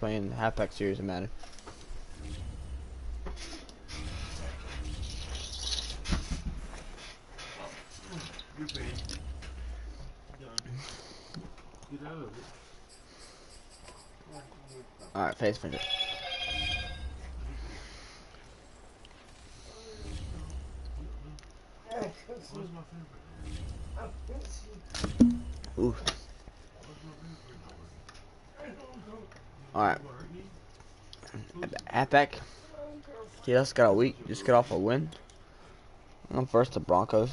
playing the halfback series of Madden. Alright, face print it. Ooh. Alright. Halfback. He just got a week. Just got off a win. I'm first the Broncos.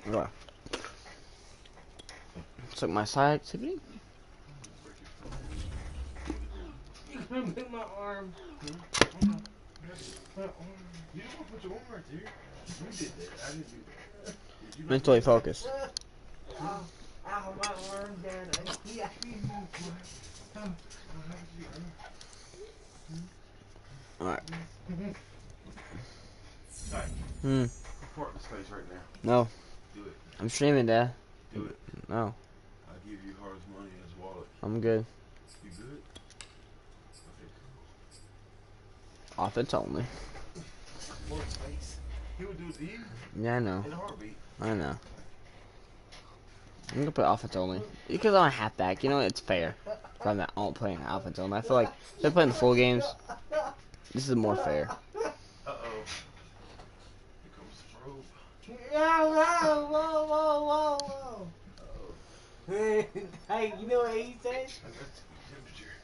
Right. Took my side activity. You're gonna make my arm. You don't want to put your arm right there. You did that. I didn't do that. Mentally focused. Ow, my arm down. Alright. Report this place right now. No. Do it. I'm streaming, Dad. Do it. No. I'll give you Harv's money in his wallet. I'm good. You good? Okay, Offense only. cool. Report space. He would do it to you Yeah, I know. in a heartbeat. I know. I'm gonna play offense only because I'm a halfback. You know, it's fair. I'm not all playing offense only. I feel like if they're playing the full games, this is more fair. Uh-oh. Here comes the probe. Whoa, whoa, whoa, whoa. Hey, you know what he said? I got the temperature.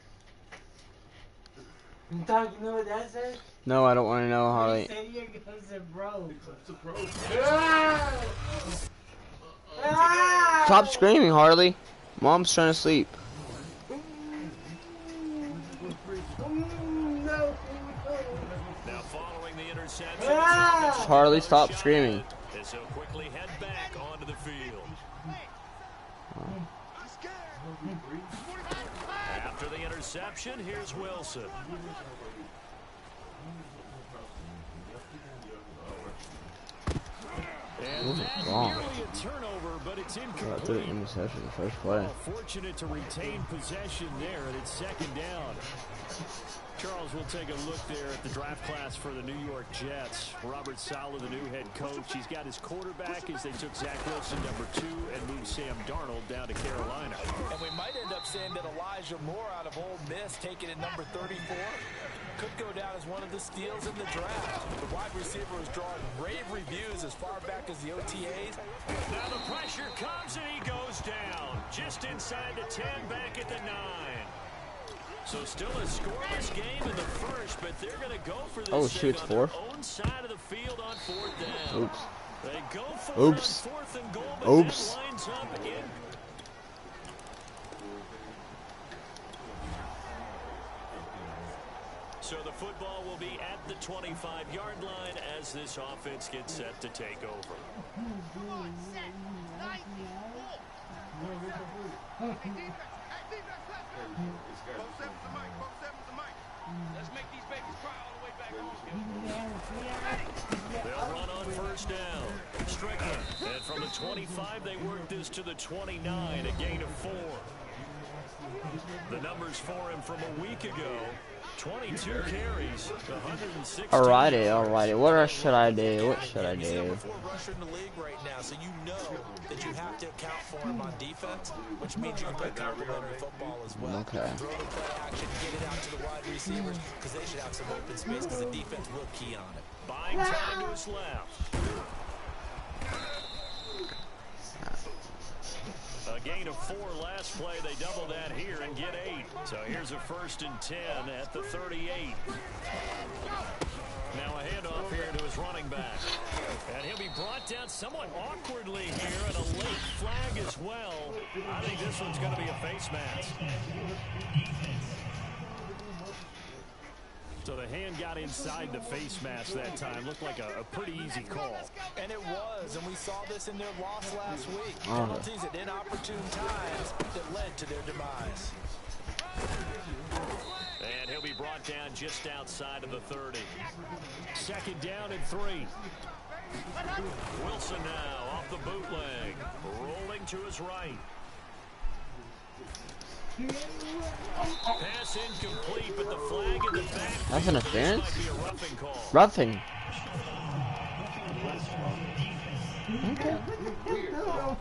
You thought you know what that said? No, I don't want to know, He Harley. said here comes the bro. Here comes the probe. Stop screaming, Harley. Mom's trying to sleep. Now following the interception, Harley, stop screaming. so quickly head back onto the field. After the interception, here's Wilson. And that's wrong. nearly a turnover, but it's I incomplete. threw an interception the first play. Fortunate to retain possession there, and it's second down. Charles will take a look there at the draft class for the New York Jets. Robert Saleh, the new head coach. He's got his quarterback as they took Zach Wilson, #2, and moved Sam Darnold down to Carolina. And we might end up saying that Elijah Moore out of Ole Miss, taken at number 34, could go down as one of the steals in the draft. The wide receiver is drawing rave reviews as far back as the OTAs. Now the pressure comes and he goes down. Just inside the 10, back at the 9. So still a scoreless game in the first, but they're going to go for this shoot, it's on fourth. their own side of the field on 4th down. Oops. They go for Oops. it on 4th and goal, but Oops. that lines up in. So the football will be at the 25-yard line as this offense gets set to take over. They'll run on 1st down. Strickland. And from the 25, they work this to the 29, a gain of 4. The numbers for him from a week ago. 22 carries, 160. Alrighty. What should I do? What should I He's the do? number 4 rusher in the league right now, so you know that you have to account for him on defense, which means you can play complementary football as well. Okay. Throw the play action, get it out to the wide receivers, because they should have some open space, because the defense will key on it. Buying time to his left. A gain of 4 last play. They double that here and get 8. So here's a 1st and 10 at the 38. Now a handoff here to his running back. And he'll be brought down somewhat awkwardly here, and a late flag as well. I think this one's going to be a face mask. So the hand got inside the face mask that time. Looked like a pretty easy call. And it was, and we saw this in their loss last week. Penalties at inopportune times that led to their demise. just outside of the 30. Second down and 3. Wilson now off the bootleg, rolling to his right. Pass incomplete, but the flag in the back. That's an interference? Might be a roughing call. Roughing. Okay. Well,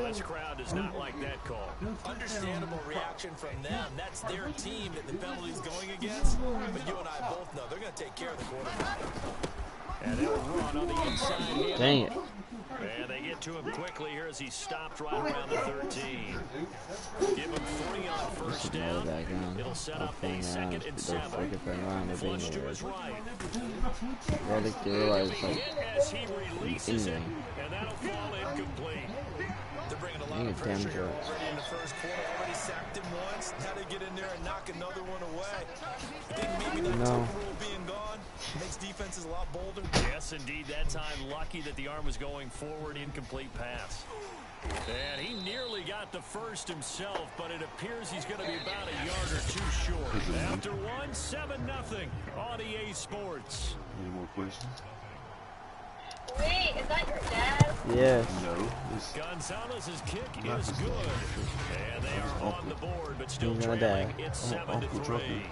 this crowd does not like that call. Understandable reaction from them. That's their team that the penalty's going against. But you and I both know they're going to take care of the quarterback. And they'll run on the inside. Dang it. And they get to him quickly here as he stopped right around the 13. Give him 3 on first down. It'll set up a 2nd and 7. Flush to his right. Really realize, like, As he releases it, and that'll fall incomplete. They're bringing a lot of pressure here already in the first quarter. Already sacked him once. How to get in there and knock another one away. I think maybe that total rule being gone makes defenses a lot bolder. Yes, indeed. That time, lucky that the arm was going forward. Incomplete pass. And he nearly got the first himself, but it appears he's going to be about a yard or 2 short. After one, 7-0 on EA Sports. Any more questions? Wait, is that your dad? Yes. No. Gonzalez's kick is good. And they are on the board, but still He's my trailing. dad. It's 7-3.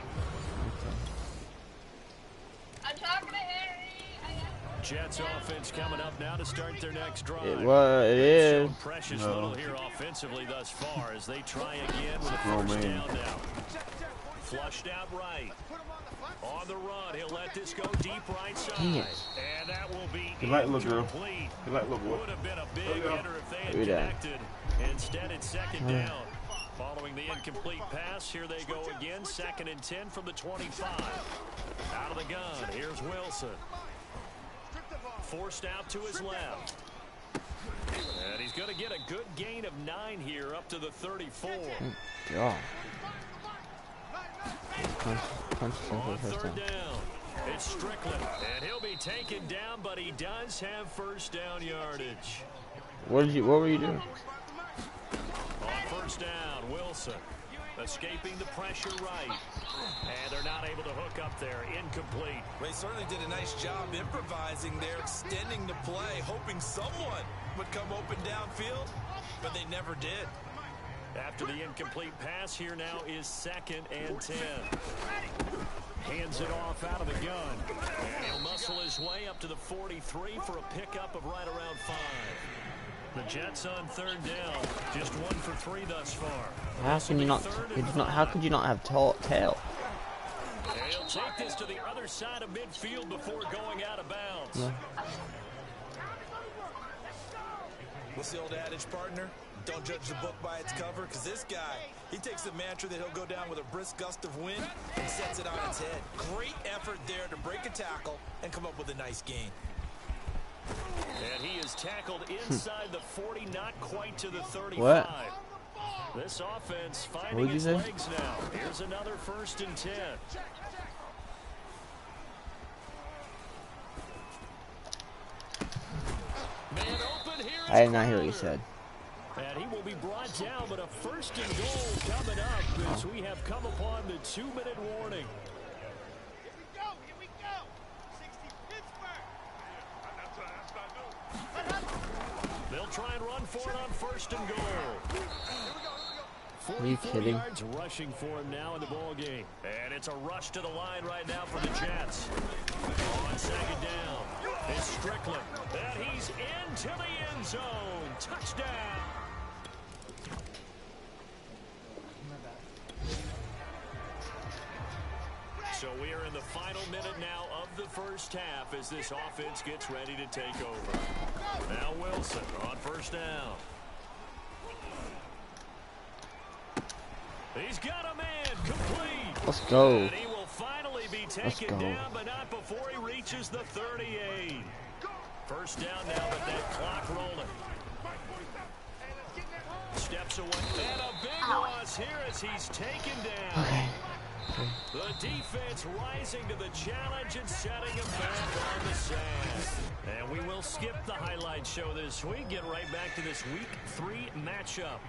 I'm talking to Harry. Jets offense coming up now to start their next drive. It is. Shown precious little here offensively thus far as they try again with a first down now. Flushed out right. On the run, he'll let this go deep right side. And that will be incomplete. Would have been a big hitter if they had connected. Instead, it's 2nd down. Following the incomplete pass, here they go again. 2nd and 10 from the 25. Out of the gun, here's Wilson. Forced out to his left. And he's going to get a good gain of 9 here up to the 34. God. On 3rd down, it's Strickland, and he'll be taken down, but he does have first down yardage. What were you doing? On 1st down, Wilson escaping the pressure right, and they're not able to hook up there. Incomplete. They certainly did a nice job improvising there, extending the play, hoping someone would come open downfield, but they never did. After the incomplete pass, here now is 2nd and 10. Hands it off out of the gun. And he'll muscle his way up to the 43 for a pickup of right around 5. The Jets on 3rd down. Just 1 for 3 thus far. How can you not? How could you not have tail? And he'll take this to the other side of midfield before going out of bounds. Yeah. What's the old adage, partner? Don't judge the book by its cover, because this guy, he takes a mantra that he'll go down with a brisk gust of wind and sets it on its head. Great effort there to break a tackle and come up with a nice gain. And he is tackled inside the 40, not quite to the 35. What? This offense finding its legs now. Here's another 1st and 10. Man open here. I did not hear what you said. And he will be brought down, but a 1st and goal coming up as we have come upon the 2-minute warning. Here we go. 60 Pittsburgh. They'll try and run for it on 1st and goal. Are you kidding? Yards rushing for him now in the ball game. And it's a rush to the line right now for the Jets. On 2nd down, it's Strickland. And he's into the end zone. Touchdown. So we are in the final minute now of the first half as this offense gets ready to take over. Now Wilson on 1st down. He's got a man complete. Let's go. And he will finally be taken down, but not before he reaches the 38. 1st down now with that clock rolling. Steps away. And a big loss here as he's taken down. Okay. The defense rising to the challenge and setting him back on the sand. And we will skip the highlight show this week. Get right back to this Week 3 matchup.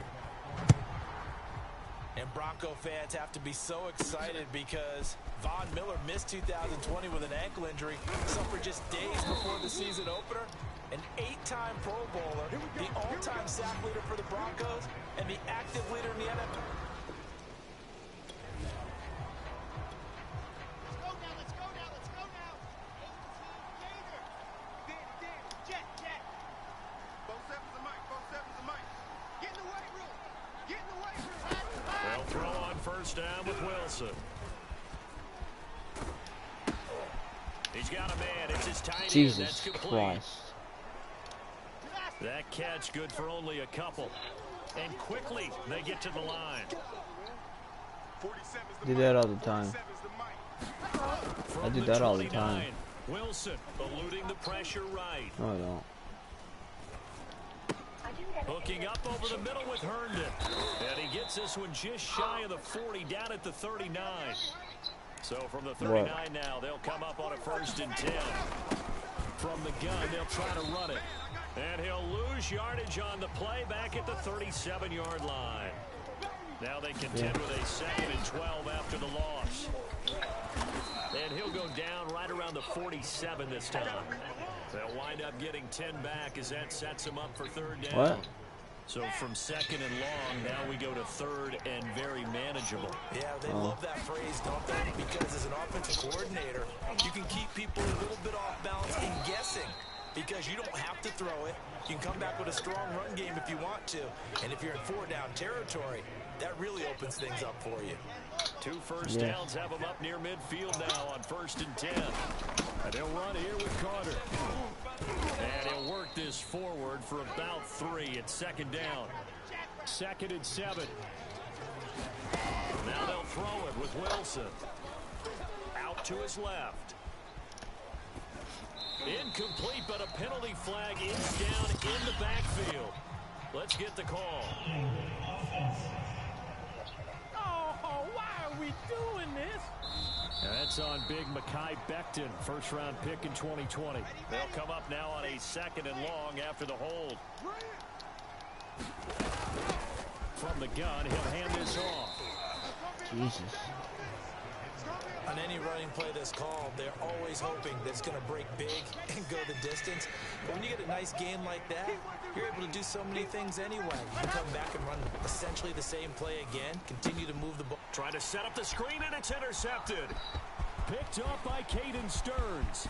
And Bronco fans have to be so excited because Von Miller missed 2020 with an ankle injury, suffered just days before the season opener. An 8-time Pro Bowler, the all-time sack leader for the Broncos, and the active leader in the NFL. Let's go now. 18 Gator. Jet. Both sevens of Mike. Get in the weight room. They'll throw on first down with Wilson. He's got a man. It's his tight end. Jesus Christ. That catch good for only a couple. And quickly they get to the line. Do that all the time. I do that all the time. Wilson eluding the pressure right. No, I don't. Hooking up over the middle with Herndon. And he gets this one just shy of the 40, down at the 39. So from the 39 now, they'll come up on a 1st and 10. From the gun, they'll try to run it. And he'll lose yardage on the play back at the 37-yard line. Now they contend with a 2nd and 12 after the loss. And he'll go down right around the 47 this time. They'll wind up getting 10 back as that sets them up for 3rd down. What? So from 2nd and long, now we go to 3rd and very manageable. Yeah, they love that phrase, don't they? Because as an offensive coordinator, you can keep people a little bit off balance and guessing. Because you don't have to throw it. You can come back with a strong run game if you want to. And if you're in 4-down territory, that really opens things up for you. 2 first downs have them up near midfield now on 1st and 10. And he'll run here with Carter. And he'll work this forward for about 3. It's 2nd down. 2nd and 7. Now they'll throw it with Wilson. Out to his left. Incomplete, but a penalty flag is down in the backfield. Let's get the call. Oh, why are we doing this? That's on big Mekhi Becton, 1st-round pick in 2020. They'll come up now on a 2nd and long after the hold. From the gun, he'll hand this off. Jesus. On any running play that's called, they're always hoping that it's going to break big and go the distance. But when you get a nice game like that, you're able to do so many things anyway. You can come back and run essentially the same play again, continue to move the ball. Trying to set up the screen, and it's intercepted. Picked up by Caden Stearns.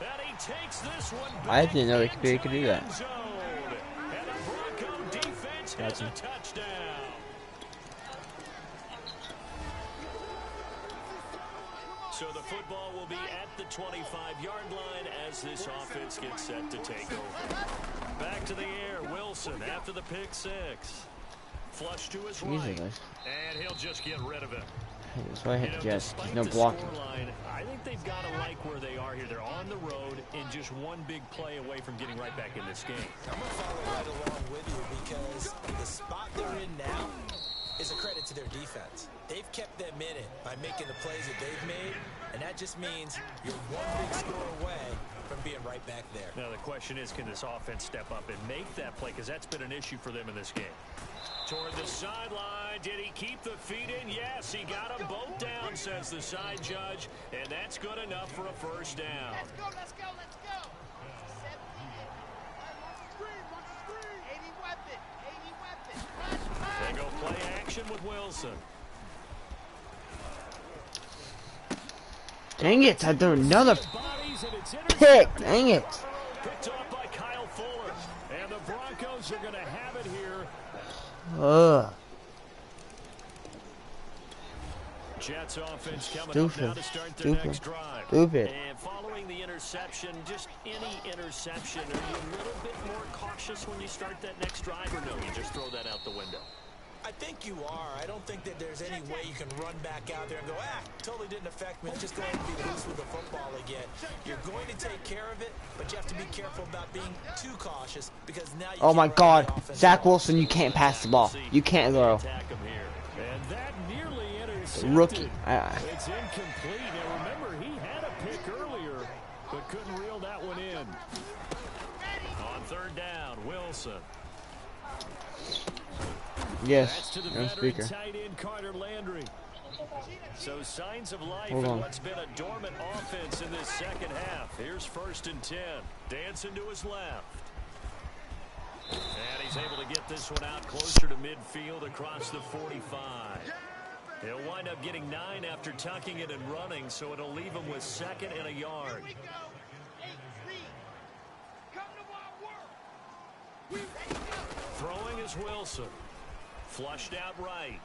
And he takes this one back. I didn't know they could do that. And the Bronco defense has a touchdown. So the football will be at the 25-yard line as this offense gets set to take over. Back to the air, Wilson after the pick 6. Flush to his right, and he'll just get rid of it. That's why I hit Jets. There's no blocking. I think they've got to like where they are here. They're on the road and just one big play away from getting right back in this game. I'm going to follow right along with you because the spot they're in now is a credit to their defense. They've kept them in it by making the plays that they've made, and that just means you're one big score away from being right back there. Now the question is, can this offense step up and make that play? Because that's been an issue for them in this game. Toward the sideline, did he keep the feet in? Yes, he got them both down, says the side judge, and that's good enough for a 1st down. Let's go. 80 weapon. They go play action with Wilson. Dang it, I threw another pick. Dang it. Picked up by Kyle Fuller. And the Broncos are going to have it here. Jets offense coming up now to start their next drive. And following the interception, just any interception, are you a little bit more cautious when you start that next drive, or no, you just throw that out the window? I think you are. I don't think that there's any way you can run back out there and go, totally didn't affect me. Let's just go ahead and be loose with the football again. You're going to take care of it, but you have to be careful about being too cautious because now you oh my God, Zach Wilson, you can't pass the ball. You can't throw. And that nearly intercepted. Rookie. It's incomplete. Now remember, he had a pick earlier, but couldn't reel that one in. On 3rd down, Wilson. Yes, to the on speaker. tight end Carter Landry. So signs of life Hold in on. what's been a dormant offense in this second half. Here's 1st and 10. Dancing to his left. And he's able to get this one out closer to midfield across the 45. He'll wind up getting 9 after tucking it and running, so it'll leave him with 2nd and a yard. Here we go. 8-3. Come to my work. We ready to go. Throwing is Wilson. Flushed out right.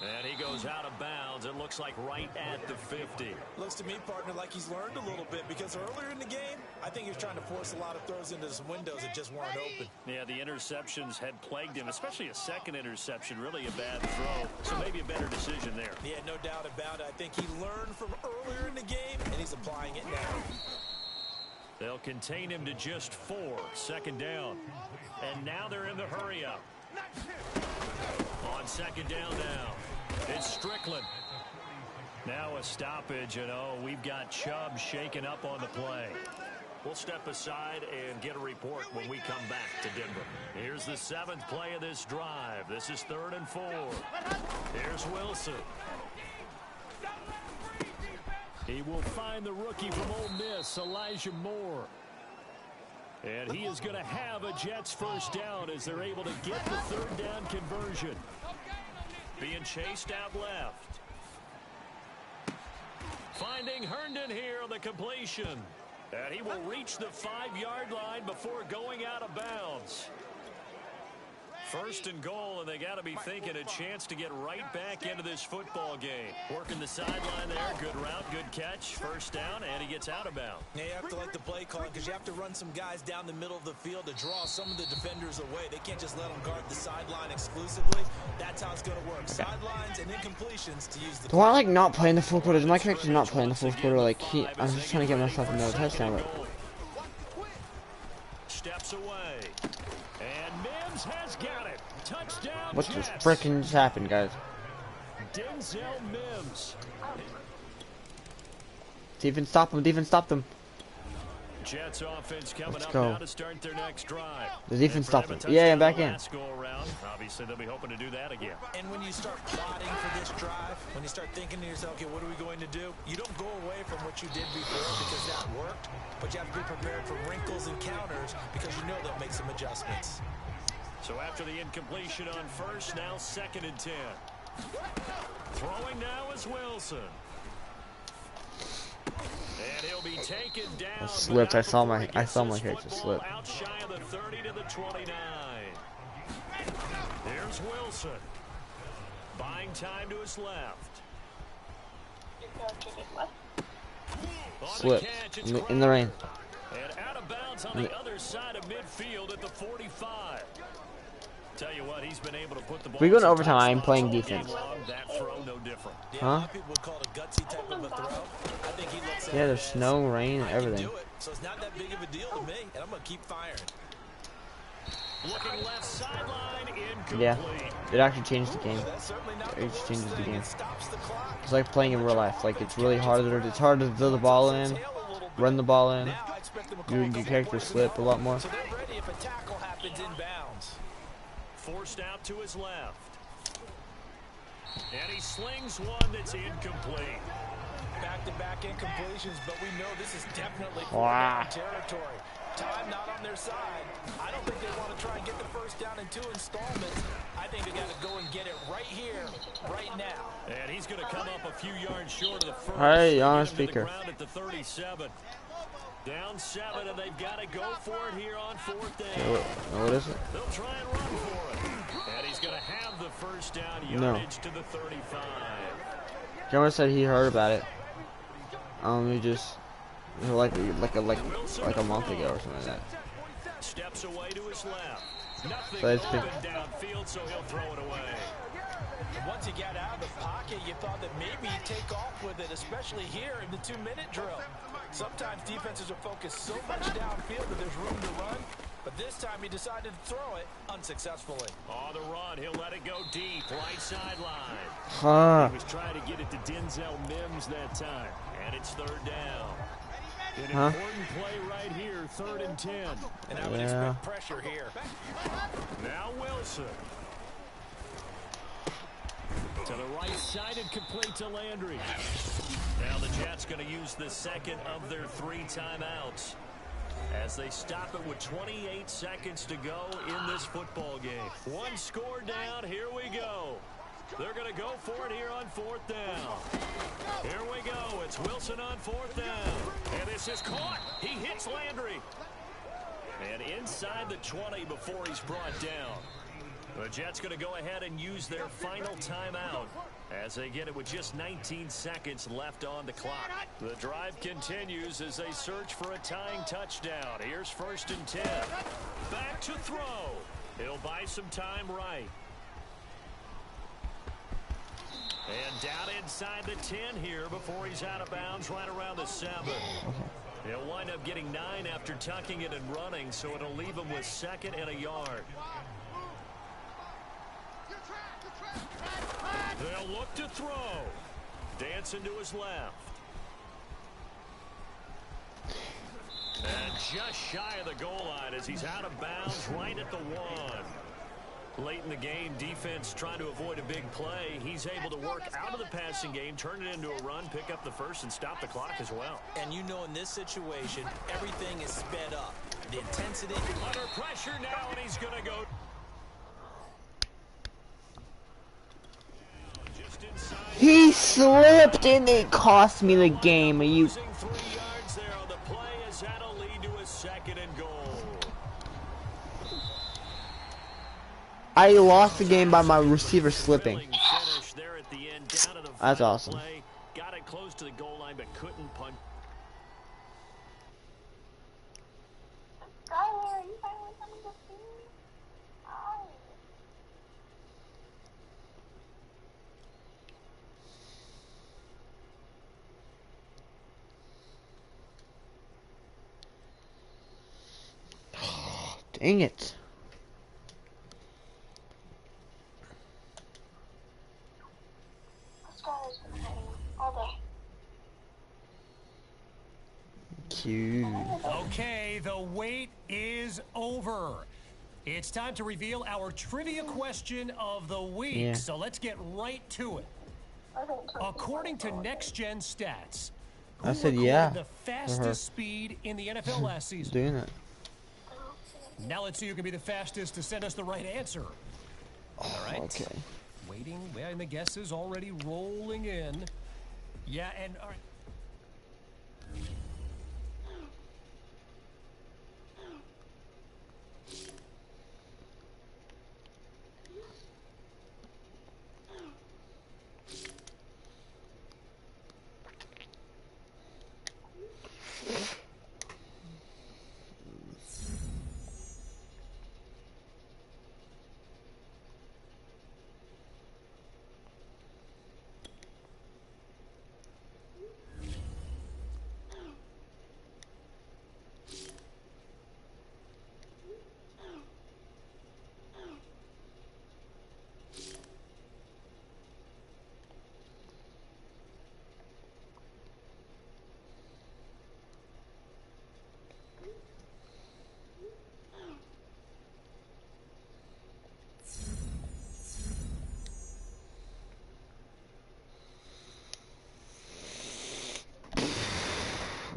And he goes out of bounds. It looks like right at the 50. Looks to me, partner, like he's learned a little bit because earlier in the game, I think he was trying to force a lot of throws into some windows that just weren't open. Yeah, the interceptions had plagued him, especially a second interception. Really a bad throw, so maybe a better decision there. Yeah, no doubt about it. I think he learned from earlier in the game, and he's applying it now. They'll contain him to just 4, 2nd down. And now they're in the hurry-up. On 2nd down now, it's Strickland. Now a stoppage, and we've got Chubb shaken up on the play. We'll step aside and get a report when we come back to Denver. Here's the 7th play of this drive. This is 3rd and 4. Here's Wilson. He will find the rookie from Ole Miss, Elijah Moore. And he is going to have a Jets 1st down as they're able to get the 3rd down conversion. Being chased out left. Finding Herndon here on the completion. And he will reach the 5-yard line before going out of bounds. 1st and goal, and they got to be thinking a chance to get right back into this football game. Working the sideline there. Good route, good catch. 1st down, and he gets out of bounds. Yeah, you have to like the play calling because you have to run some guys down the middle of the field to draw some of the defenders away. They can't just let them guard the sideline exclusively. That's how it's going to work. Sidelines and incompletions to use the... Do I like not playing the 4th quarter? Is my character not playing the 4th quarter? Like, I'm just trying to get myself another touchdown. Steps away. And Mims has got it. Touchdown. What the frickin' just happened, guys? Denzel Mims. Defense, stop them. Defense, stop them. Jets offense coming Let's up go. now to start their next drive. The defense stop them. Yeah, back in. Last go around. Obviously, they'll be hoping to do that again. And when you start plotting for this drive, when you start thinking to yourself, okay, what are we going to do? You don't go away from what you did before because that worked, but you have to be prepared for wrinkles and counters because you know they'll make some adjustments. So after the incompletion on 1st, now 2nd and 10. Throwing now is Wilson. And he'll be taken down. I slipped. I saw my character slip. Out shy of the 30 to the 29. Here's Wilson. Buying time to his left. Slip in the rain. And out of bounds on the other side of midfield at the 45. Tell you what, he's been able to put the ball. If we go to overtime, I'm playing defense. That throw, no different. Yeah, a lot of people would call it a gutsy type of a throw. I think he looks at Yeah, it there's as, snow, rain, I can everything. do it, so it's not that big of a deal to me, and I'm going to keep firing. Looking left sideline, incomplete. Yeah, it actually changed the game. That's certainly not It the just worst changes the thing. game. It stops the clock. It's like playing in real life. Like, it's really harder. It's harder to throw the ball in, run the ball in. Now I expect them to call a Your couple character plays slip a lot more. So they're ready if a tackle happens inbounds. Forced out to his left. And he slings one that's incomplete. Back-to-back incompletions, but we know this is definitely Wow. territory. Time not on their side. I don't think they want to try and get the 1st down in 2 installments. I think they got to go and get it right here, right now. And he's going to come up a few yards short of the 1st. Hey, you're on Get him to the speaker. ground at the 37. Down 7, and they've got to go for it here on 4th down. What is it? They'll try and run for it. And he's going to have the 1st down yardage to the 35. Cameron said he heard about it. He just like a month ago or something like that. Steps away to his left. Nothing But it's open been- downfield, so he'll throw it away. And once you got out of the pocket, you thought that maybe he'd take off with it, especially here in the 2-minute drill. Sometimes defenses are focused so much downfield that there's room to run, but this time he decided to throw it unsuccessfully. On the run, he'll let it go deep, right sideline. Huh. He was trying to get it to Denzel Mims that time, and it's 3rd down. An Huh? important play right here, 3rd and 10. And I would Yeah. expect pressure here. Now Wilson. To the right side and complete to Landry. Now the Jets going to use the second of their 3 timeouts as they stop it with 28 seconds to go in this football game. 1 score down. Here we go. They're going to go for it here on 4th down. Here we go. It's Wilson on 4th down. And this is caught. He hits Landry. And inside the 20 before he's brought down. The Jets going to go ahead and use their final timeout as they get it with just 19 seconds left on the clock. The drive continues as they search for a tying touchdown. Here's 1st and 10. Back to throw. He'll buy some time right. And down inside the 10 here before he's out of bounds right around the 7. He'll wind up getting 9 after tucking it and running, so it'll leave him with 2nd and a yard. They'll look to throw. Dancing to his left. And just shy of the goal line as he's out of bounds right at the 1. Late in the game, defense trying to avoid a big play. He's able to work out of the passing game, turn it into a run, pick up the first, and stop the clock as well. And you know in this situation, everything is sped up. The intensity. Under pressure now, and he's going to go. He slipped and it cost me the game. Are you? Losing 3 yards there on the play as that'll lead to a 2nd and goal. I lost the game by my receiver slipping. Finish there at the end, down to the That's final awesome. play. Got it close to the goal line, but couldn't punch. Skylar, are you finally coming to see me? Oh. Dang it. Skylar's been hiding all day. Cute. Okay, the wait is over. It's time to reveal our trivia question of the week. Yeah. So let's get right to it. According to Next Gen Stats, who I said recorded yeah the fastest speed in the NFL last season? Doing it. Now let's see who can be the fastest to send us the right answer. All right. Okay. Waiting, and the guess is already rolling in. Yeah, and all right.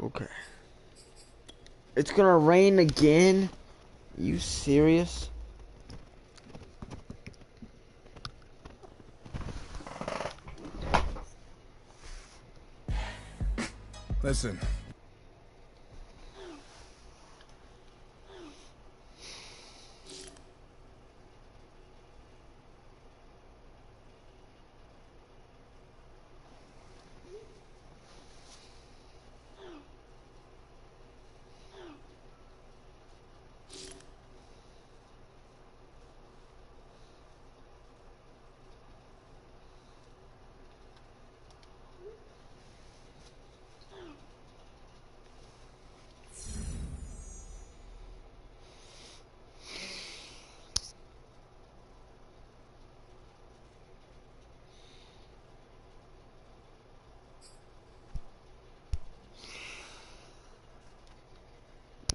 Okay. It's gonna rain again? You serious? Listen.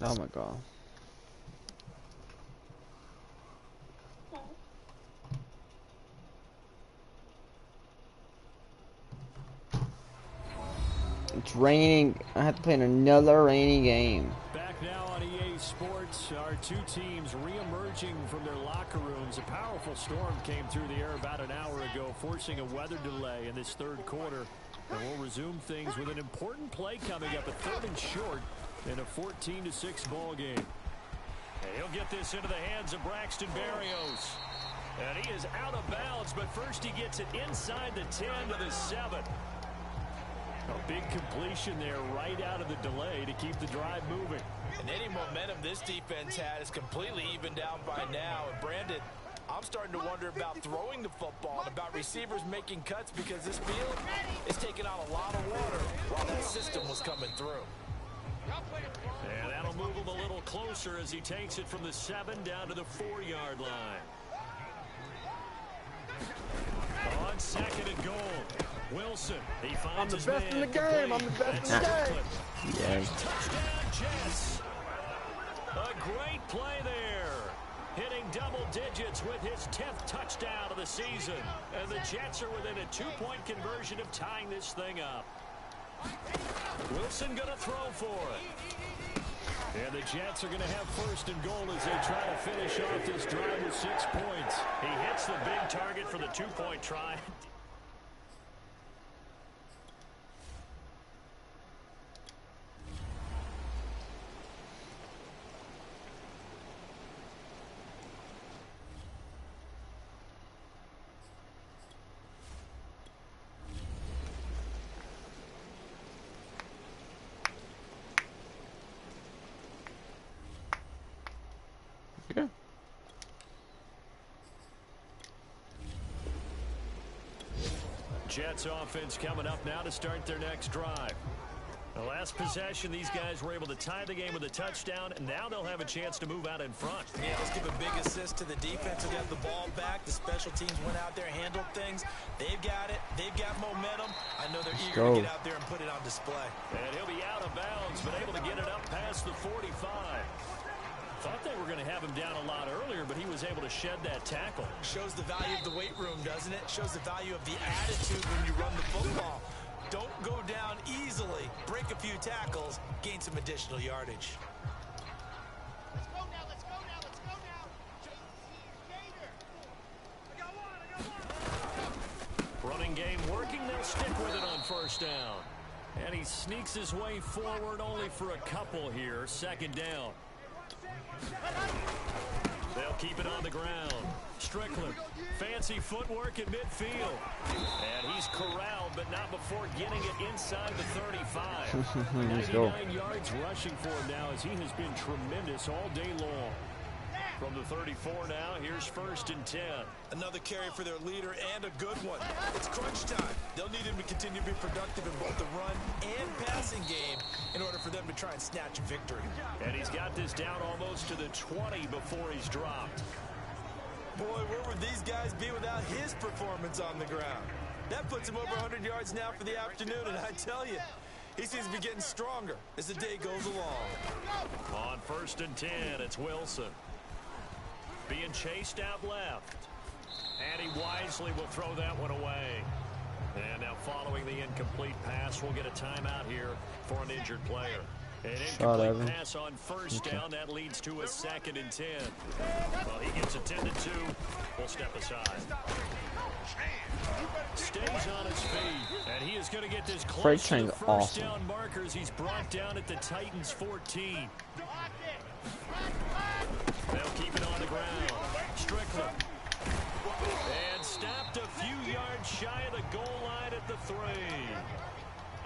Oh my god. It's raining. I have to play in another rainy game. Back now on EA Sports, our two teams re-emerging from their locker rooms. A powerful storm came through the air about an hour ago, forcing a weather delay in this third quarter. And we'll resume things with an important play coming up, a 3rd and short in a 14-6 ball game. And he'll get this into the hands of Braxton Berrios. And he is out of bounds, but first he gets it inside the 10 to the 7. A big completion there right out of the delay to keep the drive moving. And any momentum this defense had is completely evened out by now. And Brandon, I'm starting to wonder about throwing the football and about receivers making cuts because this field is taking out a lot of water while that system was coming through. And that'll move him a little closer as he takes it from the 7 down to the 4-yard line. On 2nd and goal. Wilson, he finds his man. I'm the best in the game. I'm the best in the game. Yeah. Touchdown, Jets. A great play there. Hitting double digits with his 10th touchdown of the season. And the Jets are within a 2-point conversion of tying this thing up. Wilson going to throw for it. And the Jets are going to have 1st and goal as they try to finish off this drive with 6 points. He hits the big target for the 2-point try. Yeah. Jets offense coming up now to start their next drive. The last possession, these guys were able to tie the game with a touchdown, and now they'll have a chance to move out in front. Yeah, let's give a big assist to the defense who got the ball back. The special teams went out there, handled things. They've got it. They've got momentum. I know they're eager to get out there and put it on display. And he'll be out of bounds, but able to get it up past the 45. Thought they were going to have him down a lot earlier, but he was able to shed that tackle. Shows the value of the weight room, doesn't it? Shows the value of the attitude when you run the football. Don't go down easily. Break a few tackles. Gain some additional yardage. Let's go now, let's go now, let's go now. Gator. I got one. Running game working. They'll stick with it on 1st down. And he sneaks his way forward only for a couple here. 2nd down. They'll keep it on the ground. Strickland, fancy footwork in midfield. And he's corralled, but not before getting it inside the 35. 99 yards rushing for him now as he has been tremendous all day long. From the 34 now, here's 1st and 10. Another carry for their leader and a good one. It's crunch time. They'll need him to continue to be productive in both the run and passing game in order for them to try and snatch a victory. And he's got this down almost to the 20 before he's dropped. Boy, where would these guys be without his performance on the ground? That puts him over 100 yards now for the afternoon, and I tell you, he seems to be getting stronger as the day goes along. On 1st and 10, it's Wilson. Being chased out left. And he wisely will throw that one away. And now following the incomplete pass, we'll get a timeout here for an injured player. An incomplete pass on 1st down. That leads to a 2nd and 10. Well, he gets attended to. We'll step aside. Stays on his feet. And he is going to get this close to the 1st down markers. He's brought down at the Titans 14. They'll keep it on the ground. Strickland. And stopped a few yards shy of the goal line at the 3.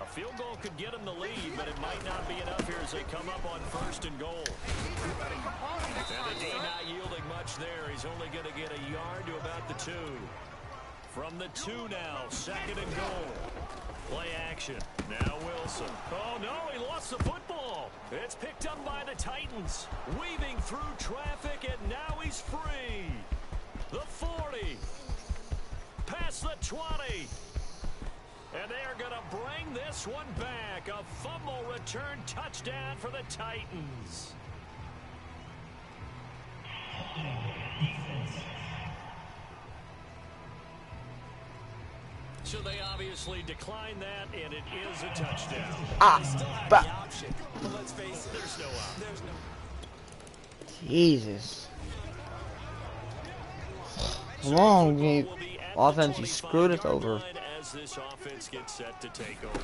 A field goal could get him the lead, but it might not be enough here as they come up on 1st and goal. And the D not yielding much there. He's only going to get a yard to about the 2. From the 2 now, 2nd and goal. Play action. Now Wilson. Oh, no, he lost the football. It's picked up by the Titans. Weaving through traffic, and now he's free. The 40. Past the 20. And they are going to bring this one back. A fumble return touchdown for the Titans. So they obviously declined that, and it is a touchdown. But But let's face it, There's no option. there's no. Jesus. Come on, game. Offense, you screwed us over. As this offense gets set to take over.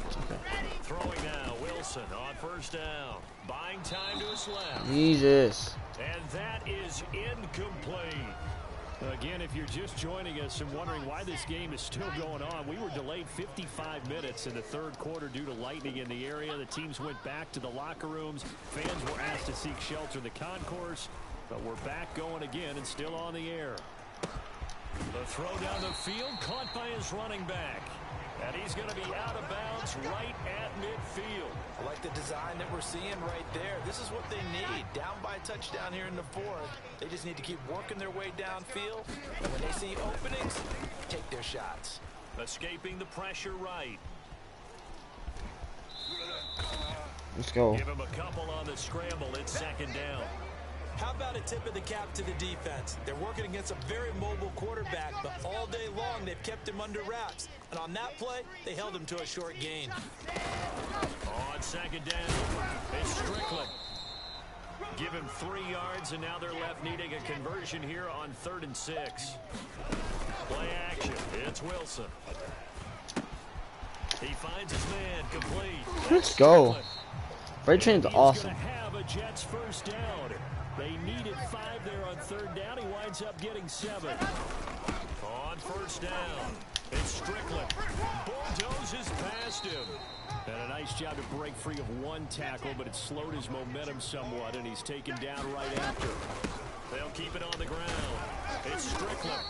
Throwing now, Wilson on first down. Buying time to his left. Jesus. And that is incomplete. Again, if you're just joining us and wondering why this game is still going on, we were delayed 55 minutes in the third quarter due to lightning in the area. The teams went back to the locker rooms. Fans were asked to seek shelter in the concourse. But we're back going again and still on the air. The throw down the field, caught by his running back. And he's going to be out of bounds right at midfield. I like the design that we're seeing right there. This is what they need. Down by a touchdown here in the fourth. They just need to keep working their way downfield. And when they see openings, take their shots. Escaping the pressure right. Let's go. Give him a couple on the scramble. It's second down. How about a tip of the cap to the defense? They're working against a very mobile quarterback, but all day long they've kept him under wraps. And on that play, they held him to a short gain. On second down, it's Strickland. Give him 3 yards, and now they're left needing a conversion here on 3rd and 6. Play action. It's Wilson. He finds his man complete. Let's go. Freight train's awesome. He's going to have a Jets first down. They needed 5 there on 3rd down. He winds up getting 7. On first down, it's Strickland. Bulldozes past him. And a nice job to break free of 1 tackle, but it slowed his momentum somewhat, and he's taken down right after. They'll keep it on the ground. It's Strickland.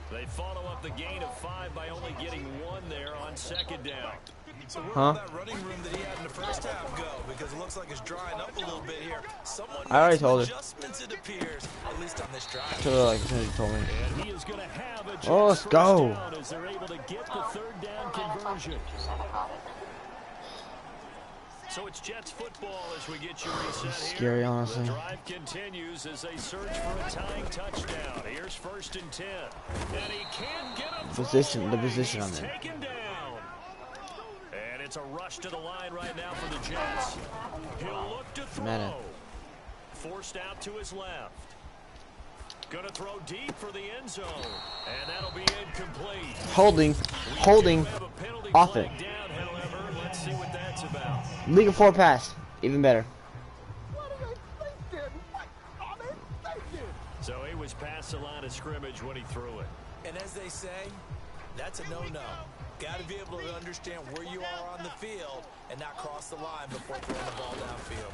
They follow up the gain of 5 by only getting 1 there on second down. So where will that running room that he had in the first half go? Because it looks like it's drying up a little bit here. Someone I already made some told her. adjustments, it appears, at least on this drive. Like you told me. And he is going to have a Oh, let's go. down as they're able to get the 3rd down conversion. So it's Jets football as we get you reset here. Scary, honestly. The drive continues as they search for a tying touchdown. Here's 1st and 10. And he can't get him. The position I'm in. Taken down. And it's a rush to the line right now for the Jets. He'll look to throw. Madden. Forced out to his left. Going to throw deep for the end zone. And that'll be incomplete. Holding off it. Down, however. Let's see what that's about. League of 4 pass. Even better. So he was past the line of scrimmage when he threw it. And as they say, that's a no-no. Got to be able to understand where you are on the field and not cross the line before throwing the ball downfield.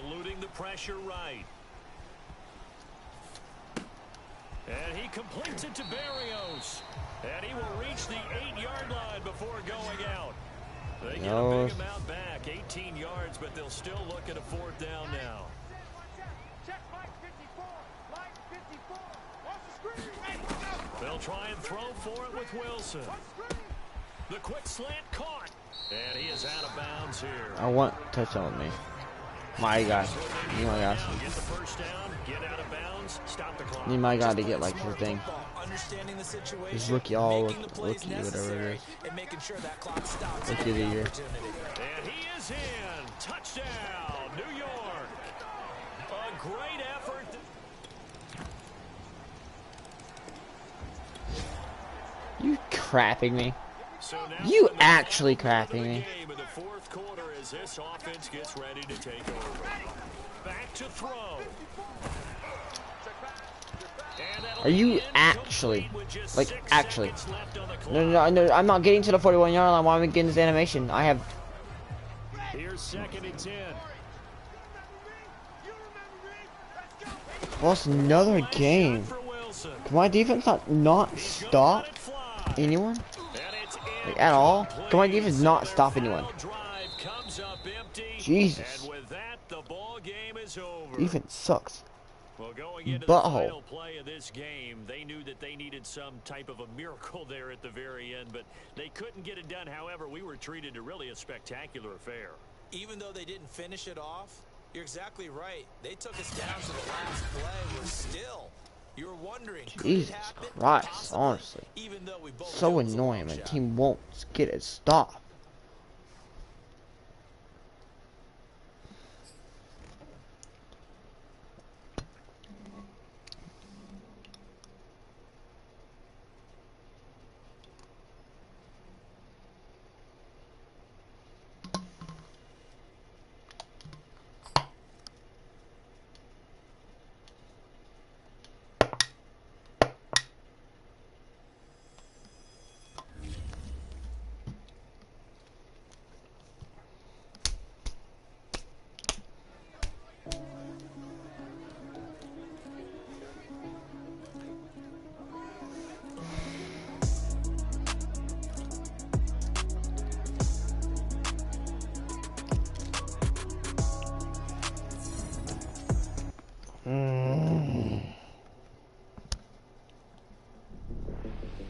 Eluding the pressure right. And he completes it to Barrios. And he will reach the 8-yard line before going out. They get a big amount back, 18 yards, but they'll still look at a 4th down now. They'll try and throw for it with Wilson. The quick slant caught. And he is out of bounds here. I want touchdown with me. My guy. You my guy. Get the first down, get out of bounds, stop the clock. Need my guy to get like his thing. Understanding the situation, His rookie, rookie, whatever it is. and making sure that clock stops. Rookie of the year. And he is in. Touchdown, New York. A great effort. You crapping me? So You actually crapping me? Game in the 4th quarter as this offense gets ready to take over. Back to throw. Are you actually, like, actually? No, I'm not getting to the 41-yard line. Why am I getting this animation? I have. Here's 2nd and 10. Lost another game. Can my defense not stop anyone? Like, at all? Can my defense not stop anyone? Jesus. And with that, the ball game is over. Defense sucks. Well, going into Butthole. the final play of this game, they knew that they needed some type of a miracle there at the very end, but they couldn't get it done. However, we were treated to really a spectacular affair. Even though they didn't finish it off, You're exactly right. They took us down to the last play. We're still. You were wondering, could it Jesus happen? Christ, Possibly, honestly. even though we both So knew it was a annoying. long My shot. team won't get it stopped.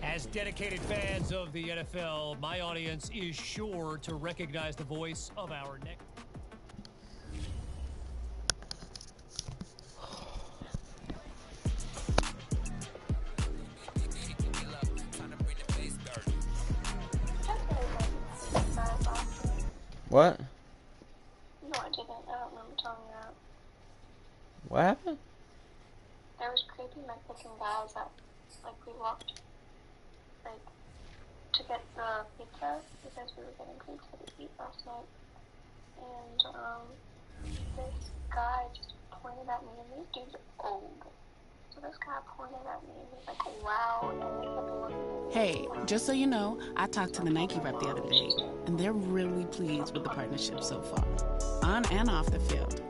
As dedicated fans of the NFL, my audience is sure to recognize the voice of our next. What? No, I didn't. I don't remember telling you that. What happened? There was creepy Mexican guys that, like, we walked, like, to get the pizza because we were getting pizza to eat last night. And, this guy just pointed at me, and these dudes are old. So this guy pointed at me, and he's like, wow, and they kept looking at me. Hey, just so you know, I talked to the Nike rep the other day, and they're really pleased with the partnership so far, on and off the field.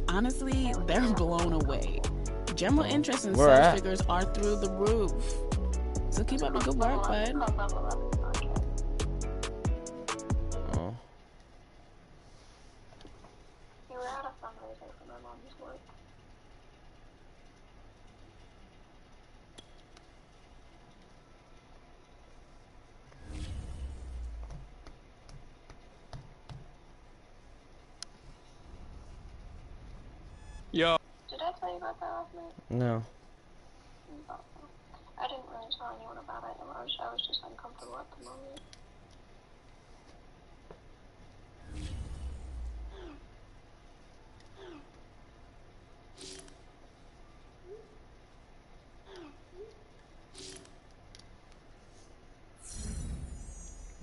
Honestly, they're blown away. General interest in sales figures are through the roof. So keep up the good work, bud. Oh. We were at a fundraiser for my mom's work. Yo. Did I tell you about that last night? No. I didn't really tell anyone about it. I was just uncomfortable at the moment.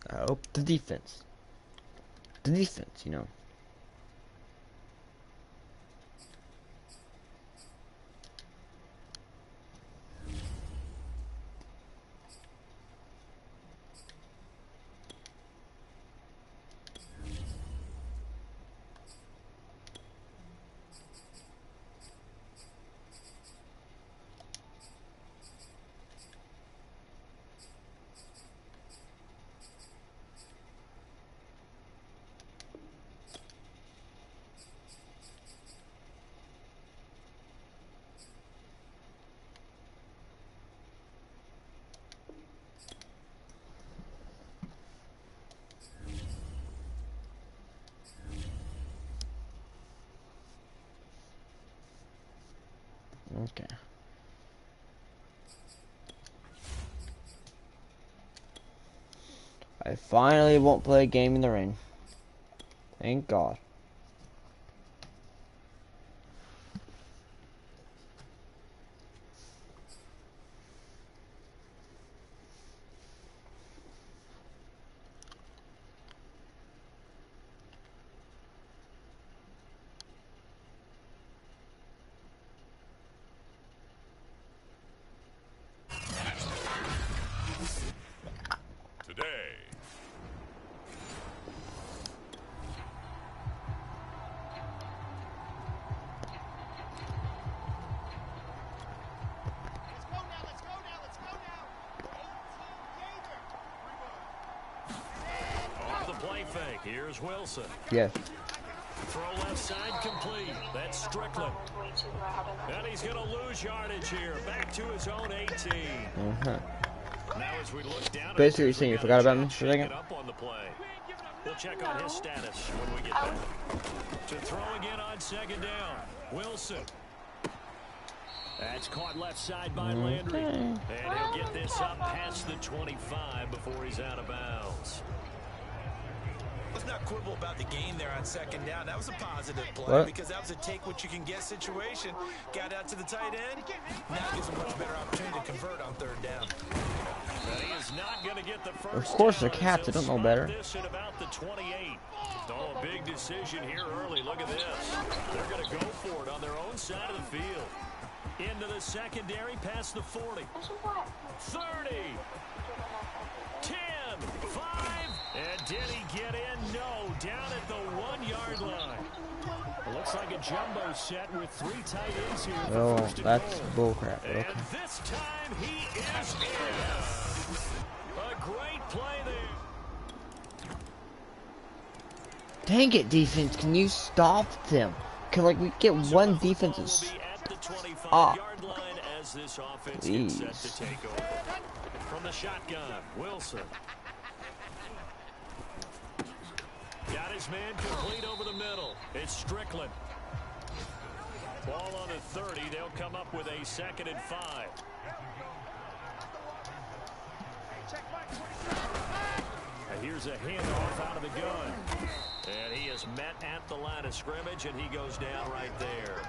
I hope the defense. The defense, you know. Okay. I finally won't play a game in the rain. Thank God. Today. Let's go now, let's go now. 18 Gator. Off the play fake. Here's Wilson. Yeah. Throw left side complete. That's Strickland. And he's going to lose yardage here. Back to his own 18. Uh-huh. Now as we look down, Basically, you're saying you forgot about me for a second? up on the play. We'll check on his status when we get back. To throw again on second down. Wilson. That's caught left side by Landry. And he'll get this up past the 25 before he's out of bounds. Let's not quibble about the gain there on second down. That was a positive play because that was a take-what-you-can-get situation. Got out to the tight end. Now gives him a much better opportunity to convert on third down. He is not going to get the first. Of course, they're cats. They don't know better. This at about the 28. Oh, a big decision here early. Look at this. They're going to go for it on their own side of the field. Into the secondary, past the 40. 30. 10. 5. And did he get in? No. Down at the 1-yard line. It looks like a jumbo set with 3 tight ends here. Oh, that's bullcrap. Okay. And this time he is in. A great play there. Dang it, defense. Can you stop them? Can like we get one defensive stop? As this offense gets set to take over. From the shotgun, Wilson. Got his man complete over the middle. It's Strickland. Ball on the 30. They'll come up with a 2nd and 5. And here's a handoff out of the gun. And he is met at the line of scrimmage, and he goes down right there.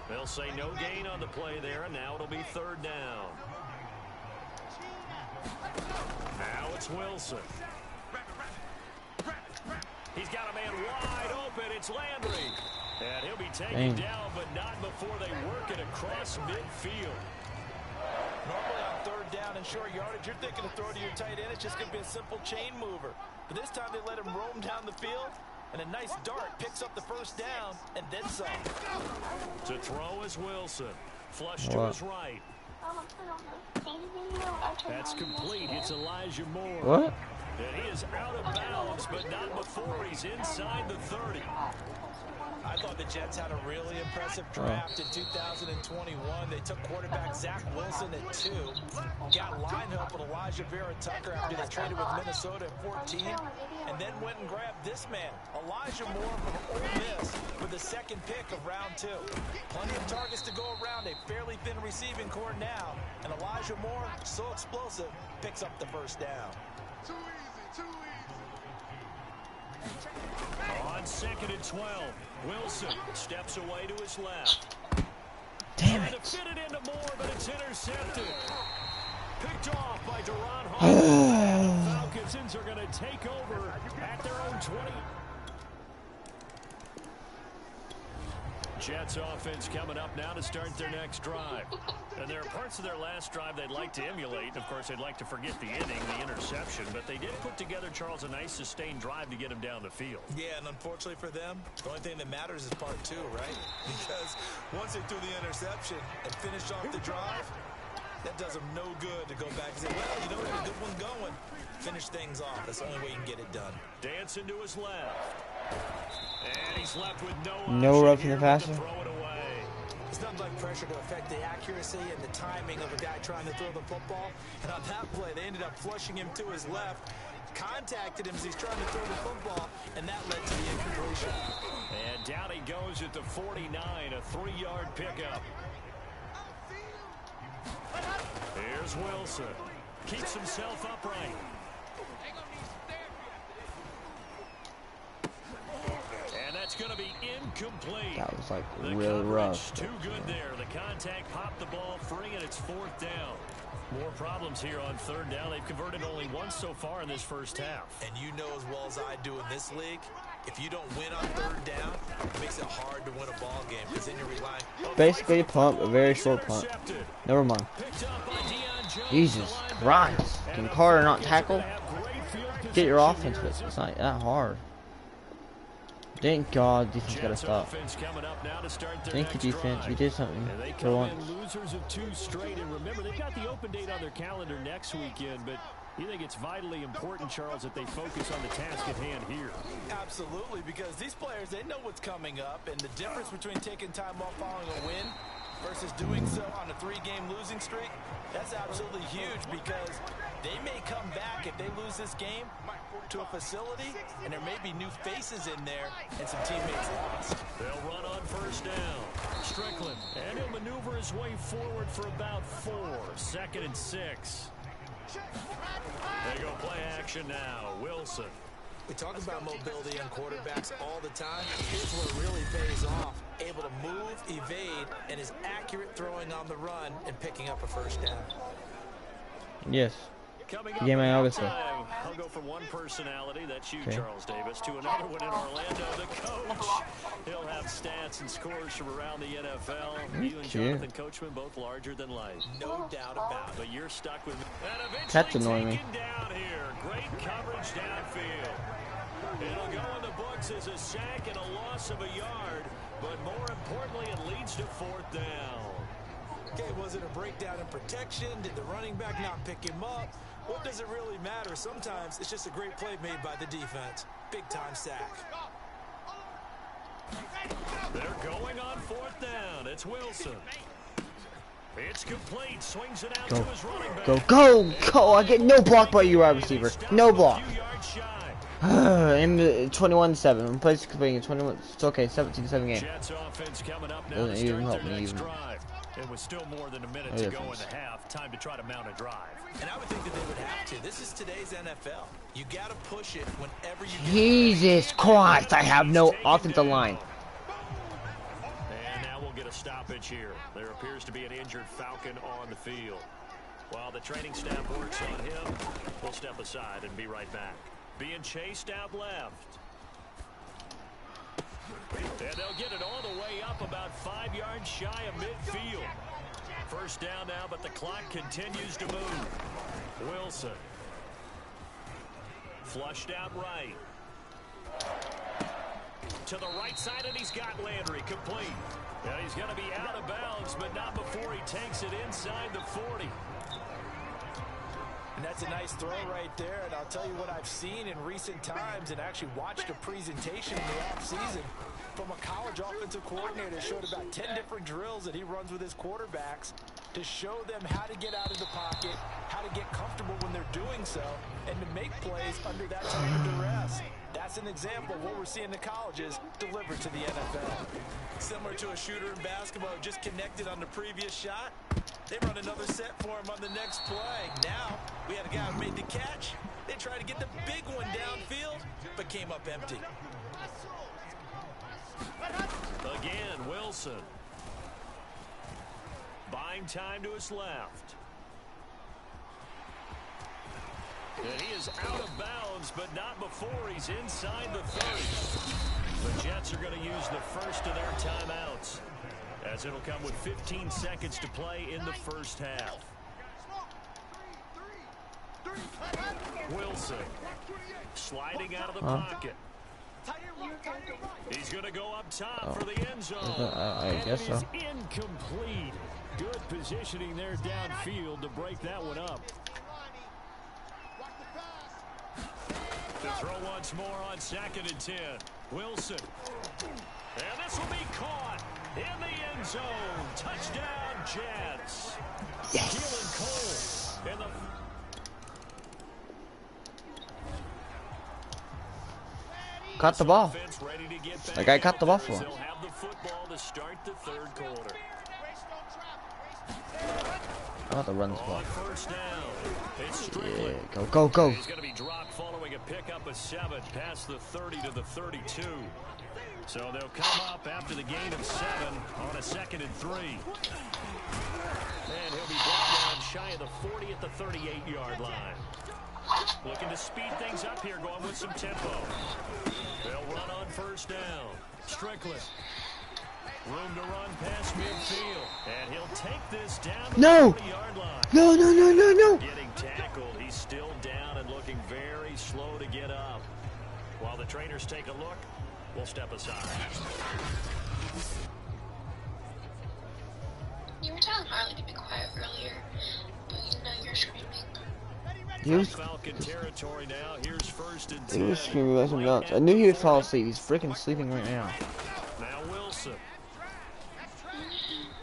They'll say no gain on the play there, and now it'll be 3rd down. Now it's Wilson. He's got a man wide open. It's Landry. And he'll be taken down, but not before they work it across midfield. Normally on 3rd down and short yardage, you're thinking to throw to your tight end. It's just going to be a simple chain mover. But this time they let him roam down the field. And a nice dart picks up the 1st down and then some. To throw is Wilson. Flush to his right. That's complete. It's Elijah Moore. What? And he is out of bounds, but not before he's inside the 30. I thought the Jets had a really impressive draft in 2021. They took quarterback Zach Wilson at 2. Got line help with Elijah Vera Tucker after they traded with Minnesota at 14. And then went and grabbed this man, Elijah Moore from Ole Miss, with the 2nd pick of round 2. Plenty of targets to go around, a fairly thin receiving core now. And Elijah Moore, so explosive, picks up the 1st down. Too easy, too easy. On 2nd and 12, Wilson steps away to his left. Damn Trying it. to fit it into Moore, but it's intercepted. Picked off by Duron Hall. Falcons are going to take over at their own 20. Jets offense coming up now to start their next drive. And there are parts of their last drive they'd like to emulate. And of course, they'd like to forget the inning, the interception. But they did put together, Charles, a nice sustained drive to get him down the field. Yeah, and unfortunately for them, the only thing that matters is part 2, right? Because once they threw the interception and finished off the drive, that does them no good to go back and say, well, you know, we had a good one going. Finish things off. That's the only way you can get it done. Dancing to his left. And he's left with no roughing the passer. Throw it away. It's nothing like pressure to affect the accuracy and the timing of a guy trying to throw the football. And on that play, they ended up flushing him to his left, contacted him as he's trying to throw the football, and that led to the incompletion. And down he goes at the 49, a 3-yard pickup. Here's Wilson. Keeps himself upright. And that's going to be incomplete. That was like The really rough. Too good there. The contact popped the ball free, and it's 4th down. More problems here on 3rd down. They've converted only once so far in this first half. And you know as well as I do in this league, if you don't win on 3rd down, it makes it hard to win a ball game because then you're relying. Basically a punt, a very short punt. Never mind. Jesus Christ. Can Carter not tackle? Get your offense, but it's not that hard. Thank God defense got to stop. Thank you, defense. You did something for once. Losers of 2 straight, and remember, they've got the open date on their calendar next weekend, but you think it's vitally important, Charles, that they focus on the task at hand here? Absolutely, because these players, they know what's coming up, and the difference between taking time off following a win versus doing so on a 3-game losing streak, that's absolutely huge because They may come back if they lose this game to a facility, and there may be new faces in there and some teammates lost. They'll run on first down. Strickland, and he'll maneuver his way forward for about 4. 2nd and 6. They go play action now. Wilson. We talk about mobility on quarterbacks all the time. Here's where it really pays off. Able to move, evade, and is accurate throwing on the run and picking up a first down. Yes. Coming up Game in at August. halftime, I'll go from one personality, that's you, Charles Davis, to another one in Orlando, the coach. He'll have stats and scores from around the NFL. You and Jonathan Coachman both larger than life. No doubt about it. But you're stuck with me. And That's eventually annoying me. taken down here. Great coverage downfield. It'll go in the books as a sack and a loss of a yard, but more importantly, it leads to 4th down. Okay, was it a breakdown in protection? Did the running back not pick him up? What does it really matter? Sometimes it's just a great play made by the defense. Big time sack. They're going on 4th down. It's Wilson. It's complete. Swings it out to his running back. Go! I get no block by you, wide receiver. No block. In the 21-7. Place being 21. It's okay. 17-7 game. Jets offense coming up now Doesn't to even start help their me next even. drive. It was still more than a minute to go in the half. Time to try to mount a drive. And I would think that they would have to. This is today's NFL. You got to push it whenever you Jesus Christ! I have no offensive line. And now we'll get a stoppage here. There appears to be an injured Falcon on the field. While the training staff works on him, we'll step aside and be right back. Being chased out left. And they'll get it all the way up about 5 yards shy of midfield. First down now, but the clock continues to move. Wilson. Flushed out right. To the right side, and he's got Landry complete. And he's going to be out of bounds, but not before he takes it inside the 40. And that's a nice throw right there. And I'll tell you what I've seen in recent times and actually watched a presentation in the offseason from a college offensive coordinator. Showed about 10 different drills that he runs with his quarterbacks to show them how to get out of the pocket, how to get comfortable when they're doing so, and to make plays under that type of duress. That's an example of what we're seeing in the colleges delivered to the NFL. Similar to a shooter in basketball who just connected on the previous shot. They run another set for him on the next play. Now, we had a guy who made the catch. They tried to get the big one downfield, but came up empty. Again, Wilson. Buying time to his left. And he is out of bounds, but not before he's inside the 30. The Jets are going to use the first of their timeouts, as it'll come with 15 seconds to play in the first half. Wilson sliding out of the pocket. He's going to go up top for the end zone. I guess so. And it is incomplete. Good positioning there downfield to break that one up. To throw once more on 2nd and 10. Wilson. And this will be caught in the end zone. Touchdown, Jets. Yes. Keelan Cole in the... Caught the ball. That guy caught the ball for him. They'll have the football to start the 3rd quarter. I want to run this ball. First down. It's Yeah, go. He's going to be dropped following a pickup of 7 past the 30 to the 32. So they'll come up after the gain of 7 on a 2nd and 3. And he'll be brought down shy of the 40 at the 38-yard line. Looking to speed things up here, going with some tempo. They'll run on first down. Strickland. Room to run past midfield. And he'll take this down to the 40-yard line. No. Getting tackled. He's still down and looking very slow to get up. While the trainers take a look, we'll step aside. You were telling Harley to be quiet earlier, but you know you're screaming. Falcon territory now. Here's 1st and 10. He was screaming about something else. I knew he would fall asleep. He's freaking sleeping right now. Now Wilson.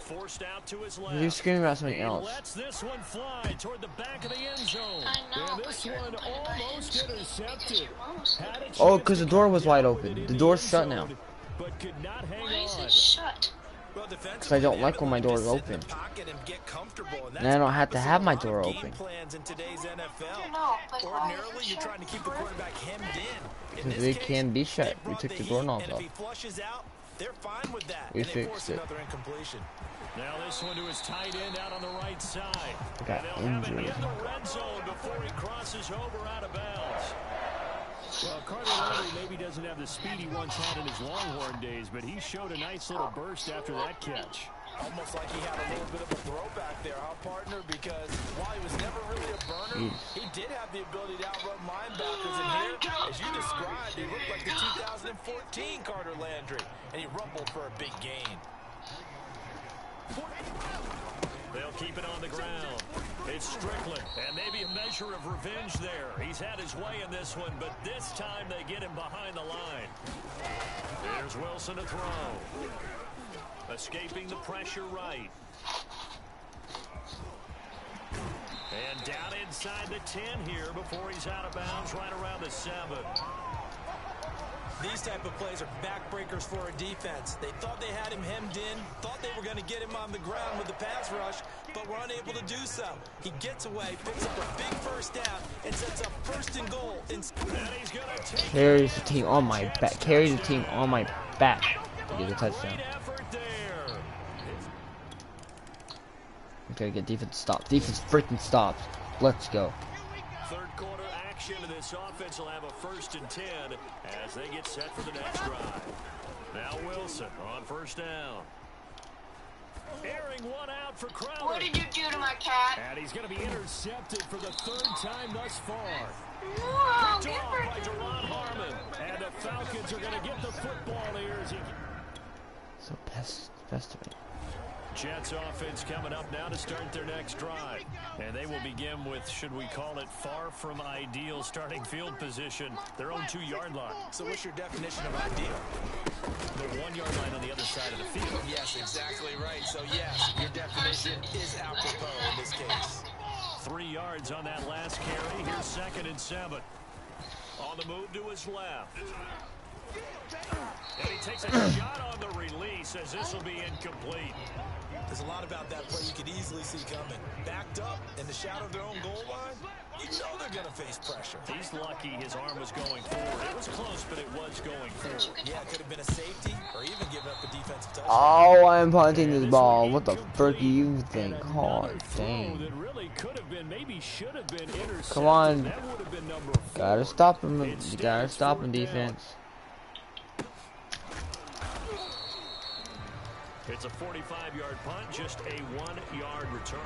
Forced out to his left. He was screaming about something else. Lets this one fly toward the back of the end zone. I know. this one almost intercepted. Had a Oh, chance because the to door come was down wide with it open. in The the door's end shut now. zone, but could not hang Why is on. it shut? Well, Because I don't like when my door is open. And I don't have to have my door open. Plans in today's NFL. No, but Ordinarily, you're trying to keep the quarterback hemmed in. In Because this it case, can be they shut. We brought took the the heat, doorknobs and if off. he flushes out, they're fine with that. We and they fixed force it. another incompletion. Now this one to his tight end out on the right side. I got And they'll have it injured. in the red zone before he crosses over out of bounds. Well, Carter Landry maybe doesn't have the speed he once had in his Longhorn days, but he showed a nice little burst after that catch. Almost like he had a little bit of a throwback there, huh, partner? Because while he was never really a burner, he did have the ability to outrun linebackers. And here, as you described, they looked like the 2014 Carter Landry. And he rumbled for a big gain. They'll keep it on the ground. It's Strickland, and maybe a measure of revenge there. He's had his way in this one, but this time they get him behind the line. Here's Wilson to throw. Escaping the pressure right. And down inside the 10 here before he's out of bounds right around the 7. These type of plays are backbreakers for a defense. They thought they had him hemmed in, thought they were going to get him on the ground with the pass rush, but were unable to do so. He gets away, picks up a big first down, and sets up first and goal. And he's going to take Carries the team on my back. Carries the team on my back to get a touchdown. Okay, get defense stopped. Defense freaking stops. Let's go. Third quarter action, and this offense will have a 1st and 10 as they get set for the next drive. Now Wilson on first down. Airing one out for Crowder. What did you do to my cat? And he's going to be intercepted for the 3rd time thus far. Whoa, Picked off by Deron Harmon. And the Falcons are going to get the football here as he... So best of it. Jets offense coming up now to start their next drive. And they will begin with, should we call it, far from ideal starting field position, their own 2-yard line. So what's your definition of ideal? The 1-yard line on the other side of the field. Yes, exactly right. So yes, your definition is apropos in this case. 3 yards on that last carry. Here's 2nd and 7. On the move to his left. And he takes a shot on the release as this will be incomplete. There's a lot about that play you could easily see coming. Backed up in the shadow of their own goal line, you know they're going to face pressure. He's lucky his arm was going forward. It was close, but it was going forward. Yeah, it could have been a safety or even given up a defensive touchdown. Oh, I'm punting this ball. What the frick do you think? Oh, dang. That really could have been, maybe should have been intercepted. Come on. That would have been number 4. Gotta stop him. You gotta stop him, defense. It's a 45-yard punt, just a 1-yard return.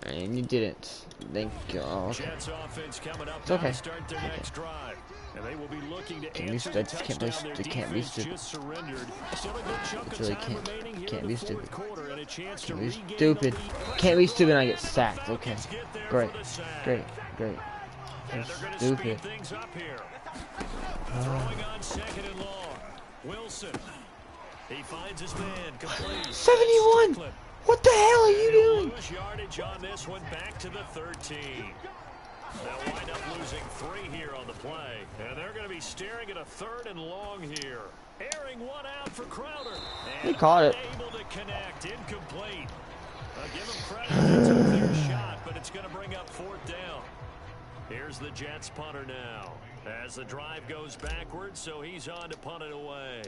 And you didn't. Thank you. Oh, okay. Jets offense coming up It's okay. to start their next drive. And they will be looking to Can't be answer the stupid. touchdown. They can't be stupid. Just surrendered. Still a good chunk Really of time can't. remaining here Can't in be the fourth stupid. quarter and a chance to Can't be regain stupid. the lead. Can't be stupid and I get sacked. Okay. Great. Great. Great. And they're going to Stupid. speed things up here. Throwing on 2nd and long. Wilson. He finds his man. Complete. 71! What the hell are you doing? Lose yardage on this one, back to the 13. They'll wind up losing 3 here on the play. And they're going to be staring at a 3rd and long here. Airing one out for Crowder. He caught it. Able to connect. Incomplete. Give him credit. They took their shot, but it's going to bring up 4th down. Here's the Jets punter now. As the drive goes backwards, so he's on to punt it away.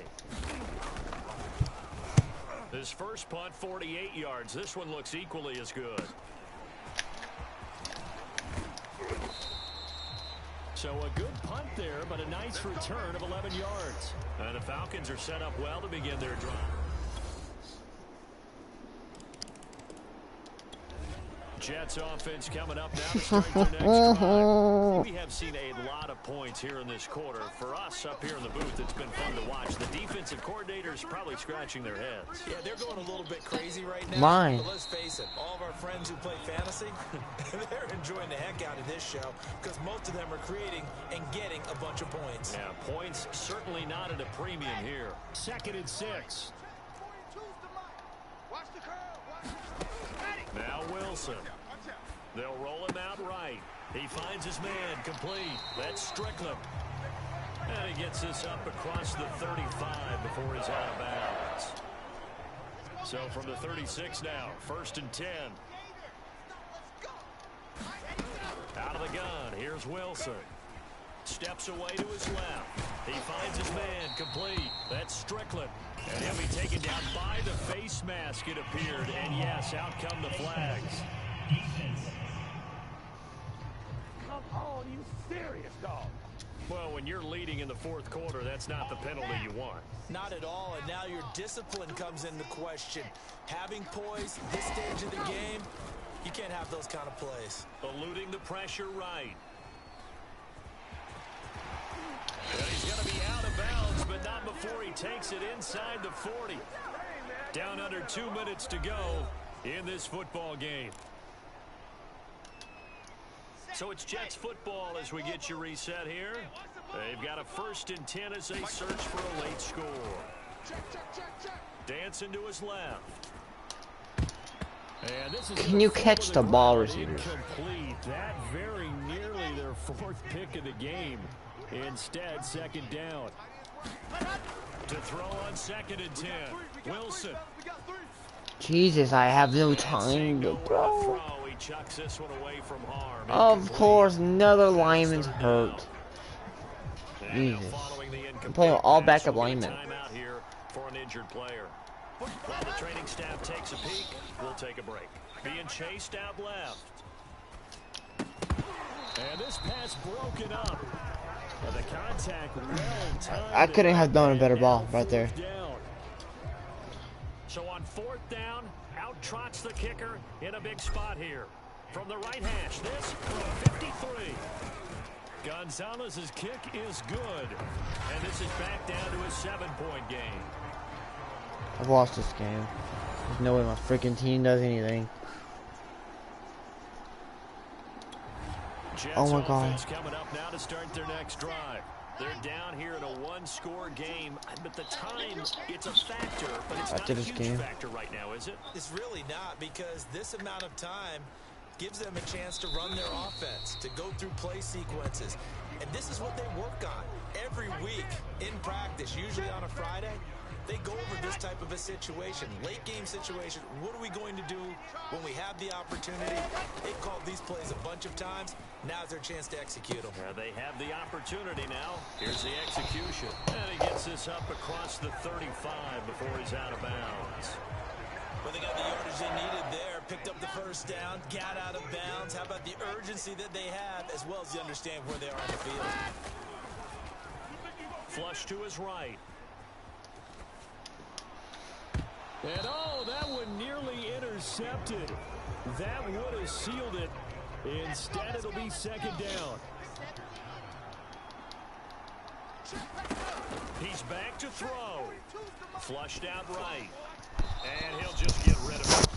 His first punt, 48 yards. This one looks equally as good. So a good punt there, but a nice return of 11 yards. And the Falcons are set up well to begin their drive. Jets offense coming up now to start their next drive. We have seen a lot of points here in this quarter. For us up here in the booth, it's been fun to watch. The defensive coordinators probably scratching their heads. Yeah, they're going a little bit crazy right now. Mine. But let's face it, all of our friends who play fantasy, they're enjoying the heck out of this show because most of them are creating and getting a bunch of points. Yeah, points certainly not at a premium here. 2nd and 6. Watch the curl. Now Wilson. They'll roll him out right. He finds his man complete. That's Strickland. And he gets this up across the 35 before he's out of bounds. So from the 36 now, 1st and 10. Out of the gun, here's Wilson. Steps away to his left. He finds his man complete. That's Strickland. And he'll be taken down by the face mask, it appeared. And yes, out come the flags. Come on, you serious, dog? Well, when you're leading in the 4th quarter, that's not the penalty you want. Not at all, and now your discipline comes into question. Having poise this stage of the game, you can't have those kind of plays. Eluding the pressure right. And he's going to be out of bounds, but not before he takes it inside the 40. Down under 2 minutes to go in this football game. So it's Jets football as we get you reset here. They've got a 1st and 10 as they search for a late score. Dancing to his left. And this is Can you catch the ball, receivers? Incomplete. That very nearly their 4th pick of the game. Instead, 2nd down. To throw on 2nd and 10. Wilson. Jesus, I have no time to throw. He chucks this one away from harm. Of course, another lineman's hurt. Jesus. I'm playing with all backup linemen. Timeout here for an injured player. While the training staff takes a peek, we'll take a break. Being chased out left. And this pass broken up. The contact well timed. I couldn't have done a better ball right there. So on 4th down, out trots the kicker in a big spot here. From the right hash, this 53. Gonzalez's kick is good. And this is back down to a 7-point game. I've lost this game. There's no way my freaking team does anything. Jets oh my God. Coming up now to start their next drive. They're down here in a 1-score game, but the time, it's a factor, but it's not a huge factor right now, is it? It's really not, because this amount of time gives them a chance to run their offense, to go through play sequences. And this is what they work on every week in practice, usually on a Friday. They go over this type of a situation, late game situation. What are we going to do when we have the opportunity? They've called these plays a bunch of times. Now's their chance to execute them. They have the opportunity now. Here's the execution. And he gets this up across the 35 before he's out of bounds. Well, they got the yardage they needed there. Picked up the 1st down, got out of bounds. How about the urgency that they have, as well as you understand where they are on the field? Flush to his right. And oh, that one nearly intercepted. That would have sealed it. Instead, it'll be 2nd down. He's back to throw. Flushed out right. And he'll just get rid of it.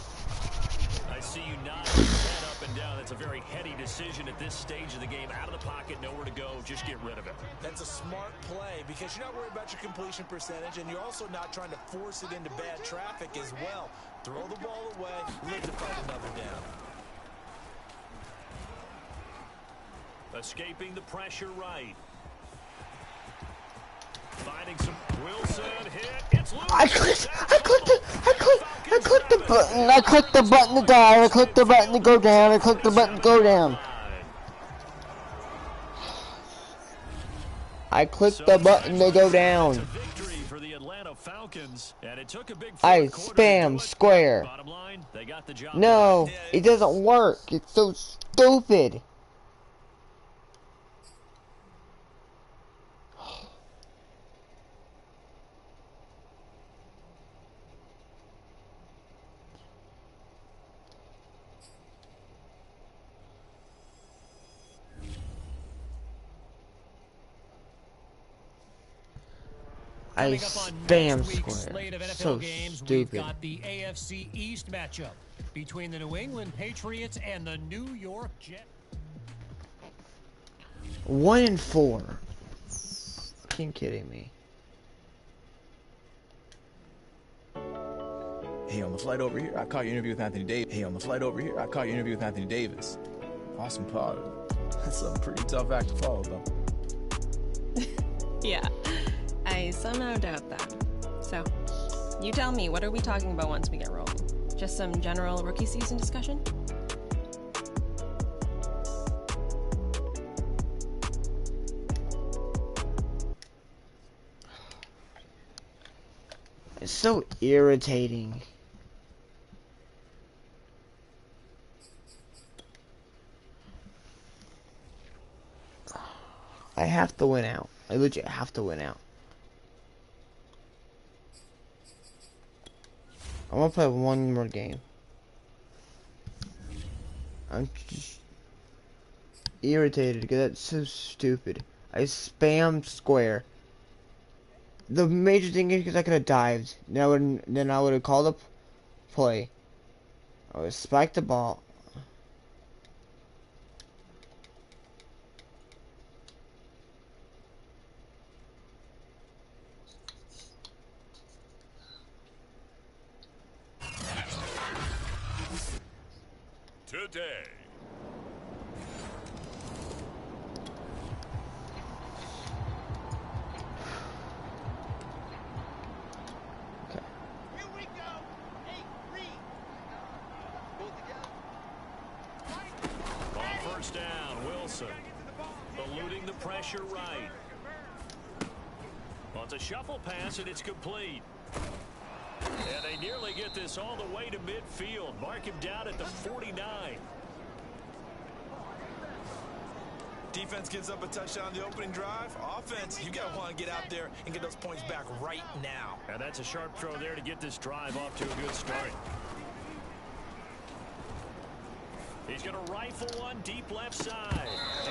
I see you nodding your head up and down. That's a very heady decision at this stage of the game. Out of the pocket, nowhere to go. Just get rid of it. That's a smart play because you're not worried about your completion percentage, and you're also not trying to force it into bad traffic as well. Throw the ball away, live to fight another down. Escaping the pressure right. Finding some Wilson hit. It's loose. I clicked the button. I clicked the button to dive. I clicked the button to go down. I clicked the button to go down. I clicked the button to go down. I spam square. No, it doesn't work. It's so stupid. I spam square. So stupid. We've got the AFC East matchup between the New England Patriots and the New York Jets. 1-4. Fucking kidding me. Hey, on the flight over here, I caught your interview with Anthony Davis. Hey, on the flight over here, I caught your interview with Anthony Davis. Awesome pod. That's a pretty tough act to follow, though. Yeah, I somehow doubt that. So, you tell me, what are we talking about once we get rolling? Just some general rookie season discussion? It's so irritating. I have to win out. I legit have to win out. I want to play one more game. I'm just irritated because that's so stupid. I spammed square. The major thing is because I could have dived. Then I would have called up play. I would have spiked the ball. Today. Here we go. Hey, Reed. Pull together. On first down, Wilson. Eluding the pressure right. Well, it's a shuffle pass, and it's complete. And they nearly get this all the way to midfield. Mark him down at the 49. Defense gives up a touchdown on the opening drive. Offense, you got to want to get out there and get those points back right now. And that's a sharp throw there to get this drive off to a good start. He's going to rifle one deep left side.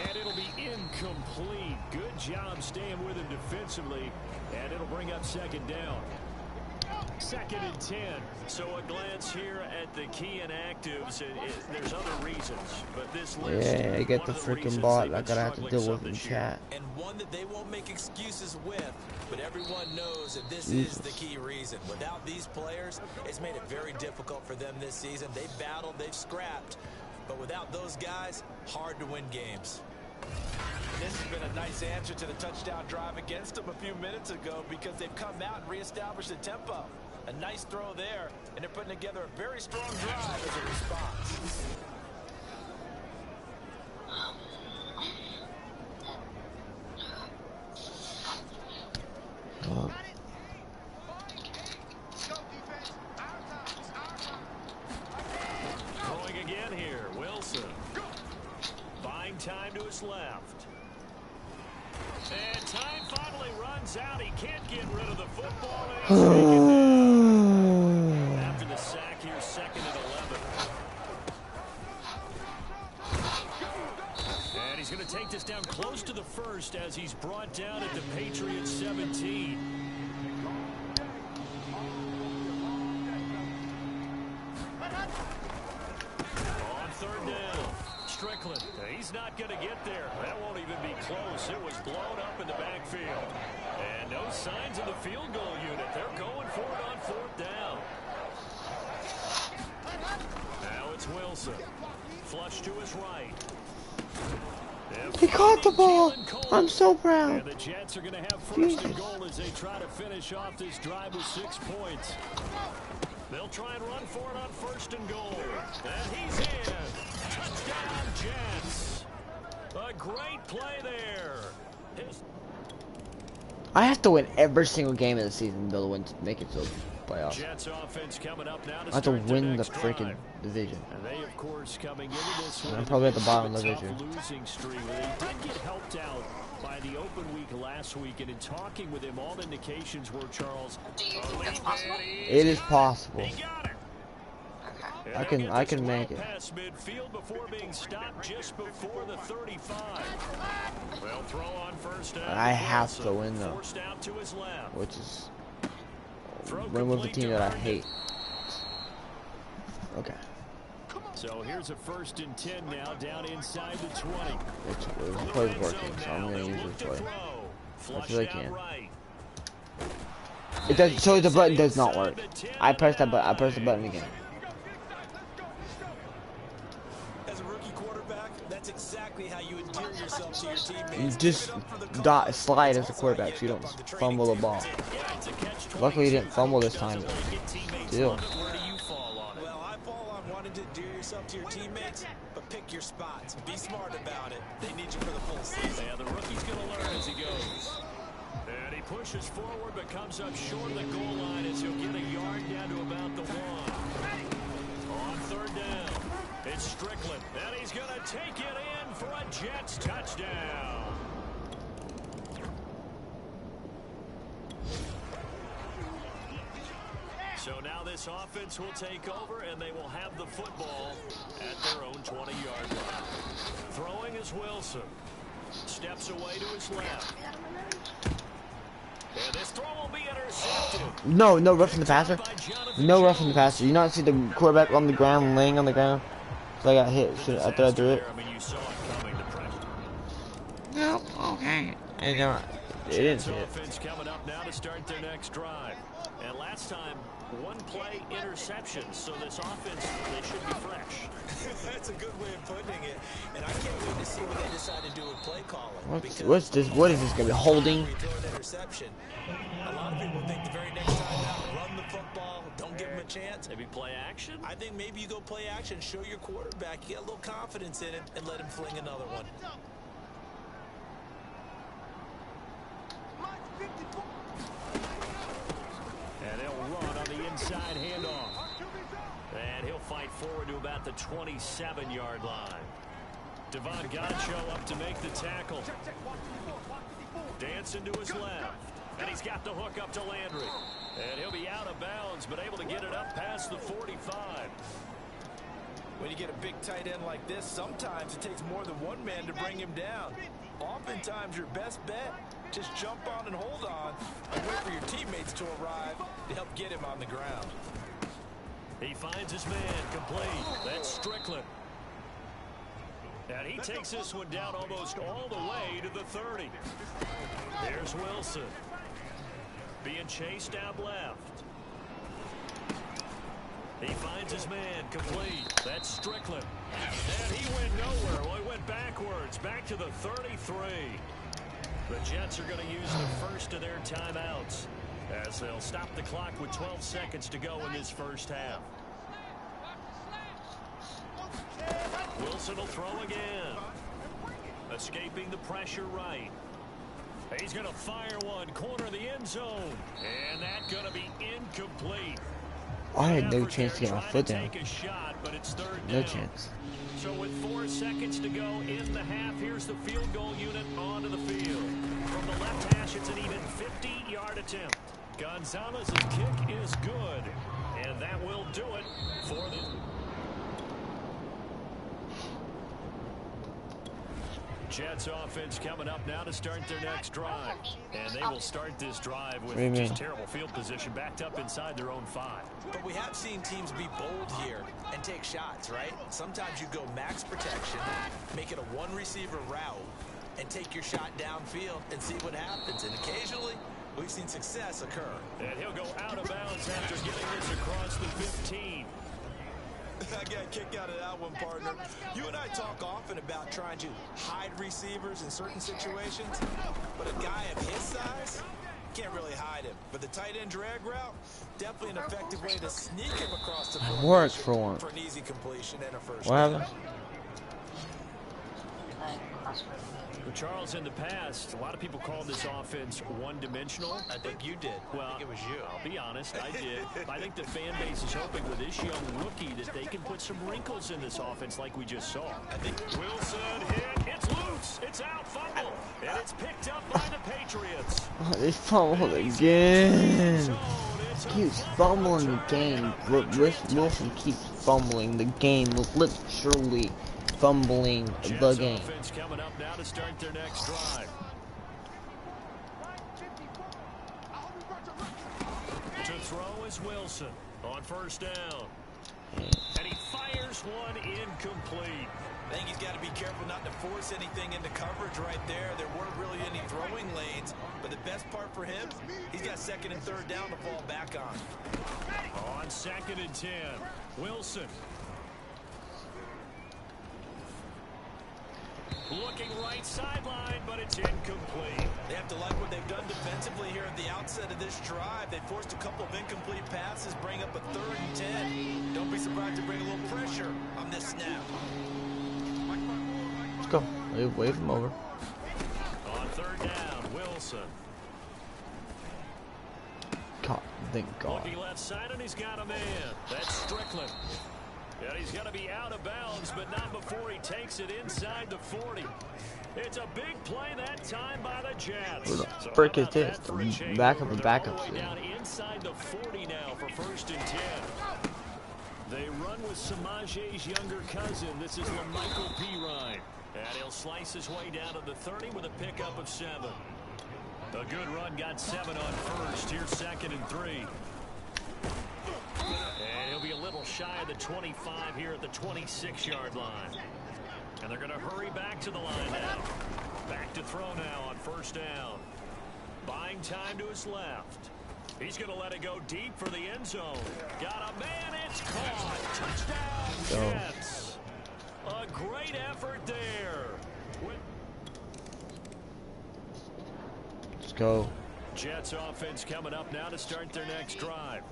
And it'll be incomplete. Good job staying with him defensively. And it'll bring up second down. 2nd and 10. So a glance here at the key inactives. There's other reasons, but this list. Yeah, I get the freaking bot. I gotta have to deal with in chat. And one that they won't make excuses with, but everyone knows that this is the key reason. Without these players, it's made it very difficult for them this season. They've battled, they've scrapped, but without those guys, hard to win games. This has been a nice answer to the touchdown drive against them a few minutes ago because they've come out and reestablished the tempo. A nice throw there, and they're putting together a very strong drive as a response. Going again here, Wilson. Buying time to his left. And time finally runs out. He can't get rid of the football. After the sack here, 2nd and 11. And he's going to take this down close to the first as he's brought down at the Patriots 17. On 3rd down. Strickland, he's not going to get there. That won't even be close. It was blown up in the backfield. And no signs of the field goal unit. They're going for it on 4th down. Now it's Wilson. Flush to his right. He caught the ball. I'm so proud. And the Jets are going to have 1st and goal as they try to finish off this drive with 6 points. They'll try and run for it on 1st and goal. And he's in. Touchdown, Jets. A great play there. I have to win every single game of the season to win to make it to the playoffs. Jets offense coming up now to I have to start win the next freaking drive. division. And they, of course, coming into this one. I'm probably at the bottom of the tough division. losing streak. They did get helped out by the open week last week, and in talking with him, all indications were, Charles. Do you think that's possible? It is possible. He got it. I can make it. Past midfield before being stopped just before the 35. Well, throw on 1st down. I have to win though, Forced out to his left. which is win with the team that I hate. Okay. So here's a 1st and 10 now, down inside the 20. The play's working, so I'm gonna use this play. I feel I can. It does. So the button does not work. I pressed that button. I pressed the button again. As a rookie quarterback, that's exactly how you endear yourself to your teammates. You just slide as a quarterback, so you don't fumble the ball. Luckily, you didn't fumble this time. Still. Well, I fall on wanting to endear yourself to your teammates, but pick your spots. Be smart about it. They need you for the full season. Yeah, the rookie's going to learn as he goes. And he pushes forward, but comes up short of the goal line as he'll get a yard down to about the 1. On 3rd down, it's Strickland, and he's going to take it in for a Jets touchdown. So now this offense will take over, and they will have the football at their own 20-yard line. Throwing is Wilson. Steps away to his left. And this throw will be intercepted. No roughing the passer. No roughing the passer. You not see the quarterback on the ground, laying on the ground? So I got hit after I threw it. I mean, you saw it coming to pressure. No, okay. And it didn't see it. Offense coming up now to start their next drive. And last time, 1-play interception. So this offense, they should be fresh. That's a good way of putting it. And I can't wait to see what they decide to do with play calling. What's this? What is this going to be? Holding? Interception. A lot of people think the very next time out, run the football, don't give them a chance. Maybe play action? I think maybe you go play action, show your quarterback, you get a little confidence in it, and let him fling another one. And they'll run on the inside handoff. And he'll fight forward to about the 27-yard line. Devon Godcho up to make the tackle. Dancing to his left. And he's got the hook up to Landry. And he'll be out of bounds, but able to get it up past the 45. When you get a big tight end like this, sometimes it takes more than one man to bring him down. Oftentimes, your best bet, just jump on and hold on and wait for your teammates to arrive to help get him on the ground. He finds his man complete. That's Strickland. And he takes this one down almost all the way to the 30. There's Wilson. Being chased out left. He finds his man complete. That's Strickland. And he went nowhere. Well, he went backwards. Back to the 33. The Jets are going to use the first of their timeouts as they'll stop the clock with 12 seconds to go in this first half. Wilson will throw again. Escaping the pressure right. He's going to fire one. Corner of the end zone. And that's going to be incomplete. I had no chance to get my foot down. Shot, but it's no chance. So with 4 seconds to go in the half, here's the field goal unit onto the field. From the left hash, it's an even 50-yard attempt. Gonzalez's kick is good. And that will do it for the... Jets offense coming up now to start their next drive. And they will start this drive with just terrible field position backed up inside their own 5. But we have seen teams be bold here and take shots, right? Sometimes you go max protection, make it a one-receiver route, and take your shot downfield and see what happens. And occasionally, we've seen success occur. And he'll go out of bounds after getting this across the 15. I got a kick out of that one, partner. You and I talk often about trying to hide receivers in certain situations, but a guy of his size can't really hide him. But the tight end drag route, definitely an effective way to sneak him across the field. Works for one. For an easy completion and a first down. What happened? Charles, in the past, a lot of people called this offense one-dimensional. I think you did. Well, I think it was you. I'll be honest, I did. I think the fan base is hoping with this young rookie that they can put some wrinkles in this offense like we just saw. I think Wilson hit. It's loose. It's out. Fumble. And it's picked up by the Patriots. Oh, they fumbled again. Keeps fumbling the game. Wilson keeps fumbling the game. Literally fumbling the game. Offense coming up now to start their next drive. To throw is Wilson on first down. And he fires one incomplete. I think he's got to be careful not to force anything into coverage right there. There weren't really any throwing lanes, but the best part for him, he's got second and third down to fall back on. On 2nd and 10, Wilson. Looking right sideline, but it's incomplete. They have to like what they've done defensively here at the outset of this drive. They forced a couple of incomplete passes, bring up a 3rd and 10. Don't be surprised to bring a little pressure on this snap. Let's go. Wave him over. On 3rd down, Wilson. God, thank God. Looking left side, and he's got a man. That's Strickland. And he's going to be out of bounds, but not before he takes it inside the 40. It's a big play that time by the Jets. Who the frick is this? The backup of backups. Down inside the 40 now for 1st and 10. They run with Samaj's younger cousin. This is LaMichael Pirine. And he'll slice his way down to the 30 with a pickup of 7. A good run, got 7 on 1st. Here's 2nd and 3. And he'll be a little shy of the 25 here at the 26-yard line. And they're going to hurry back to the line now. Back to throw now on 1st down. Buying time to his left. He's going to let it go deep for the end zone. Got a man, it's caught. Touchdown, Jets. A great effort there. Let's go. Jets offense coming up now to start their next drive.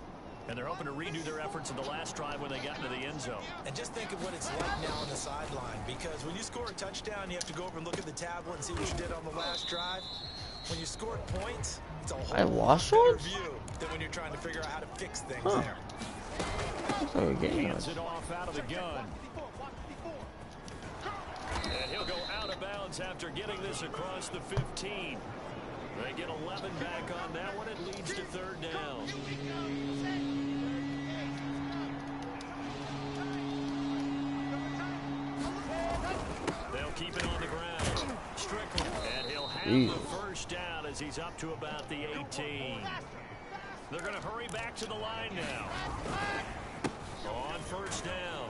And they're hoping to redo their efforts in the last drive when they got into the end zone. And just think of what it's like now on the sideline, because when you score a touchdown, you have to go over and look at the tablet and see what you did on the last drive. When you scored points, it's a whole better view than when you're trying to figure out how to fix things there. Hands it off out of the gun. And he'll go out of bounds after getting this across the 15. They get 11 back on that one. It leads to 3rd down. They'll keep it on the ground. Strickland. And he'll have the 1st down as he's up to about the 18. They're going to hurry back to the line now. On 1st down,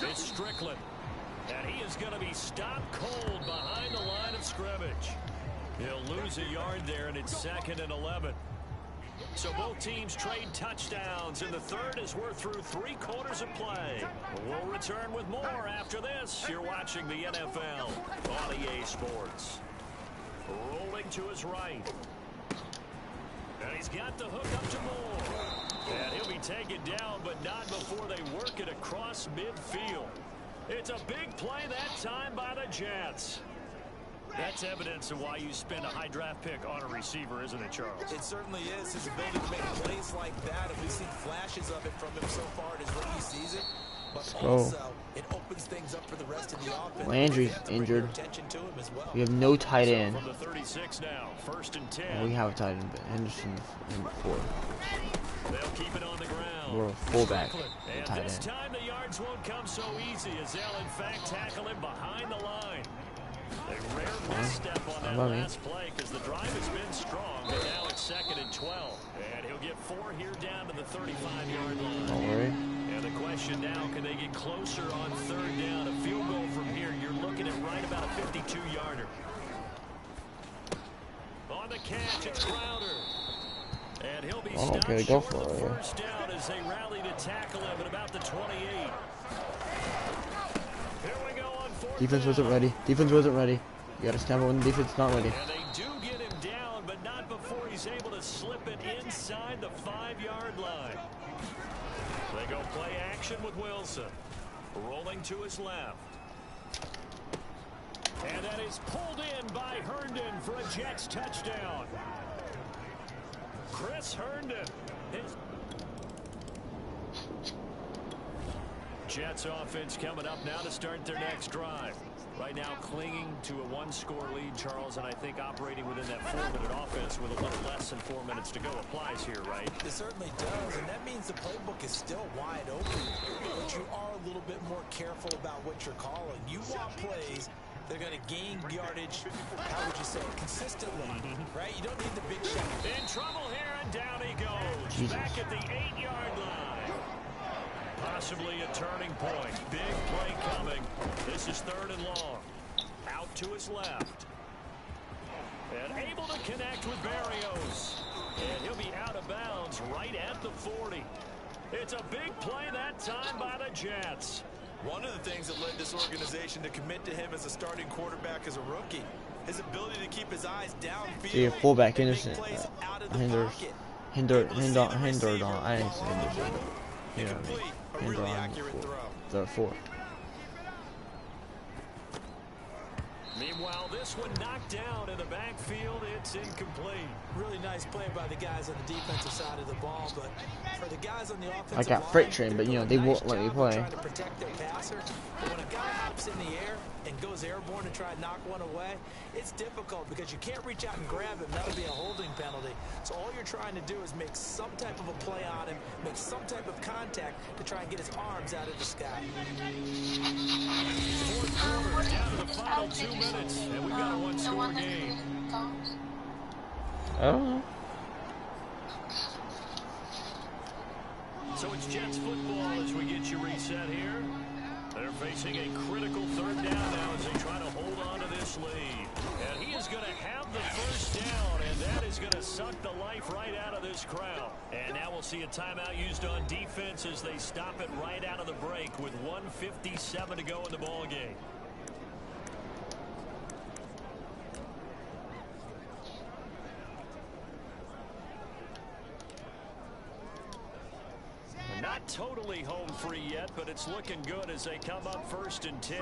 it's Strickland. And he is going to be stopped cold behind the line of scrimmage. He'll lose a yard there, and it's 2nd and 11. So both teams trade touchdowns, and the 3rd as we're through 3 quarters of play. We'll return with more after this. You're watching the NFL on EA Sports. Rolling to his right. And he's got the hook up to Moore. And he'll be taken down, but not before they work it across midfield. It's a big play that time by the Jets. That's evidence of why you spend a high draft pick on a receiver, isn't it, Charles? It certainly is. His ability to make plays like that, and we've seen flashes of it from him so far in his rookie season. But also, it opens things up for the rest of the offense. Landry's injured. We have no tight end. From the 36 now, 1st and 10. Well, we have a tight end, but Henderson's in 4. They'll keep it on the ground. We're a fullback. And Tight this end. time the yards won't come so easy as they'll in fact tackle him behind the line. A rare misstep on that last play because the drive has been strong, but now it's 2nd and 12. And he'll get 4 here down to the 35-yard line. Don't worry. And the question now, can they get closer on 3rd down? A field goal from here, you're looking at right about a 52-yarder. On the catch, it's Crowder. And he'll be stopped short of the 1st down as they rally to tackle him at about the 28. Here we go on 4th Defense wasn't ready. Defense wasn't ready. You gotta stand up when the defense is not ready. And they do get him down, but not before he's able to slip it inside the 5-yard line. They go play action with Wilson. Rolling to his left. And that is pulled in by Herndon for a Jets touchdown. Chris Herndon. Jets offense coming up now to start their next drive. Right now clinging to a 1-score lead, Charles, and I think operating within that 4-minute offense with a little less than 4 minutes to go applies here, right? It certainly does, and that means the playbook is still wide open, but you are a little bit more careful about what you're calling. You want plays that are going to gain yardage, how would you say, consistently, right? You don't need the big shot. In trouble here, and down he goes. Back at the 8-yard line. Possibly a turning point. Big play coming. This is 3rd and long. Out to his left. And able to connect with Barrios. And he'll be out of bounds right at the 40. It's a big play that time by the Jets. One of the things that led this organization to commit to him as a starting quarterback as a rookie, his ability to keep his eyes downfield. See, a fullback innocent hindered on. I didn't say hindered. You know what I mean? Hinder on the 4. Meanwhile, this one knocked down in the backfield. It's incomplete. Really nice play by the guys on the defensive side of the ball, but for the guys on the offensive I got freight train, but you know they won't let me play. Trying to protect their passer. But when a guy hops in the air and goes airborne to try and knock one away, it's difficult because you can't reach out and grab him. That would be a holding penalty. So all you're trying to do is make some type of a play on him, make some type of contact to try and get his arms out of the sky. Fourth quarter, down to the final 2 minutes, and we've got a one-score game. I don't know. So it's Jets football as we get you reset here. They're facing a critical 3rd down now as they try to hold on to this lead. And he is going to have the first down, and that is going to suck the life right out of this crowd. And now we'll see a timeout used on defense as they stop it right out of the break with 1:57 to go in the ball game. Not totally home free yet, but it's looking good as they come up 1st and 10.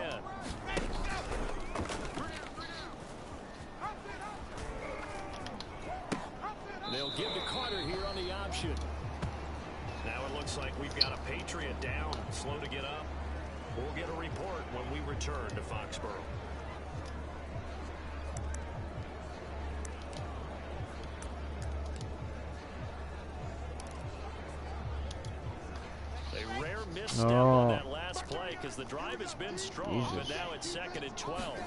They'll give to Carter here on the option. Now it looks like we've got a Patriot down, slow to get up. We'll get a report when we return to Foxborough. Misstep on that last play because the drive has been strong, but now it's 2nd and 12.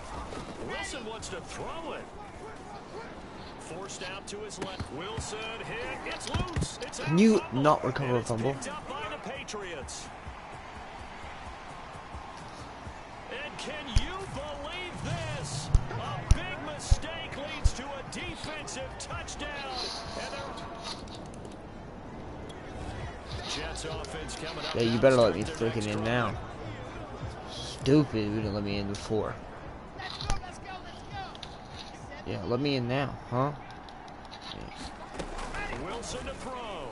Wilson wants to throw it. Forced out to his left. Wilson hit. It's loose. It's a Can you fumble. not recover a fumble? Picked up by the Patriots. And can you believe this? A big mistake leads to a defensive touchdown. And Jets offense coming up. Yeah, you better let me freaking in now. Stupid, we didn't let me in before. Yeah, let me in now, huh? Yeah. Wilson to throw.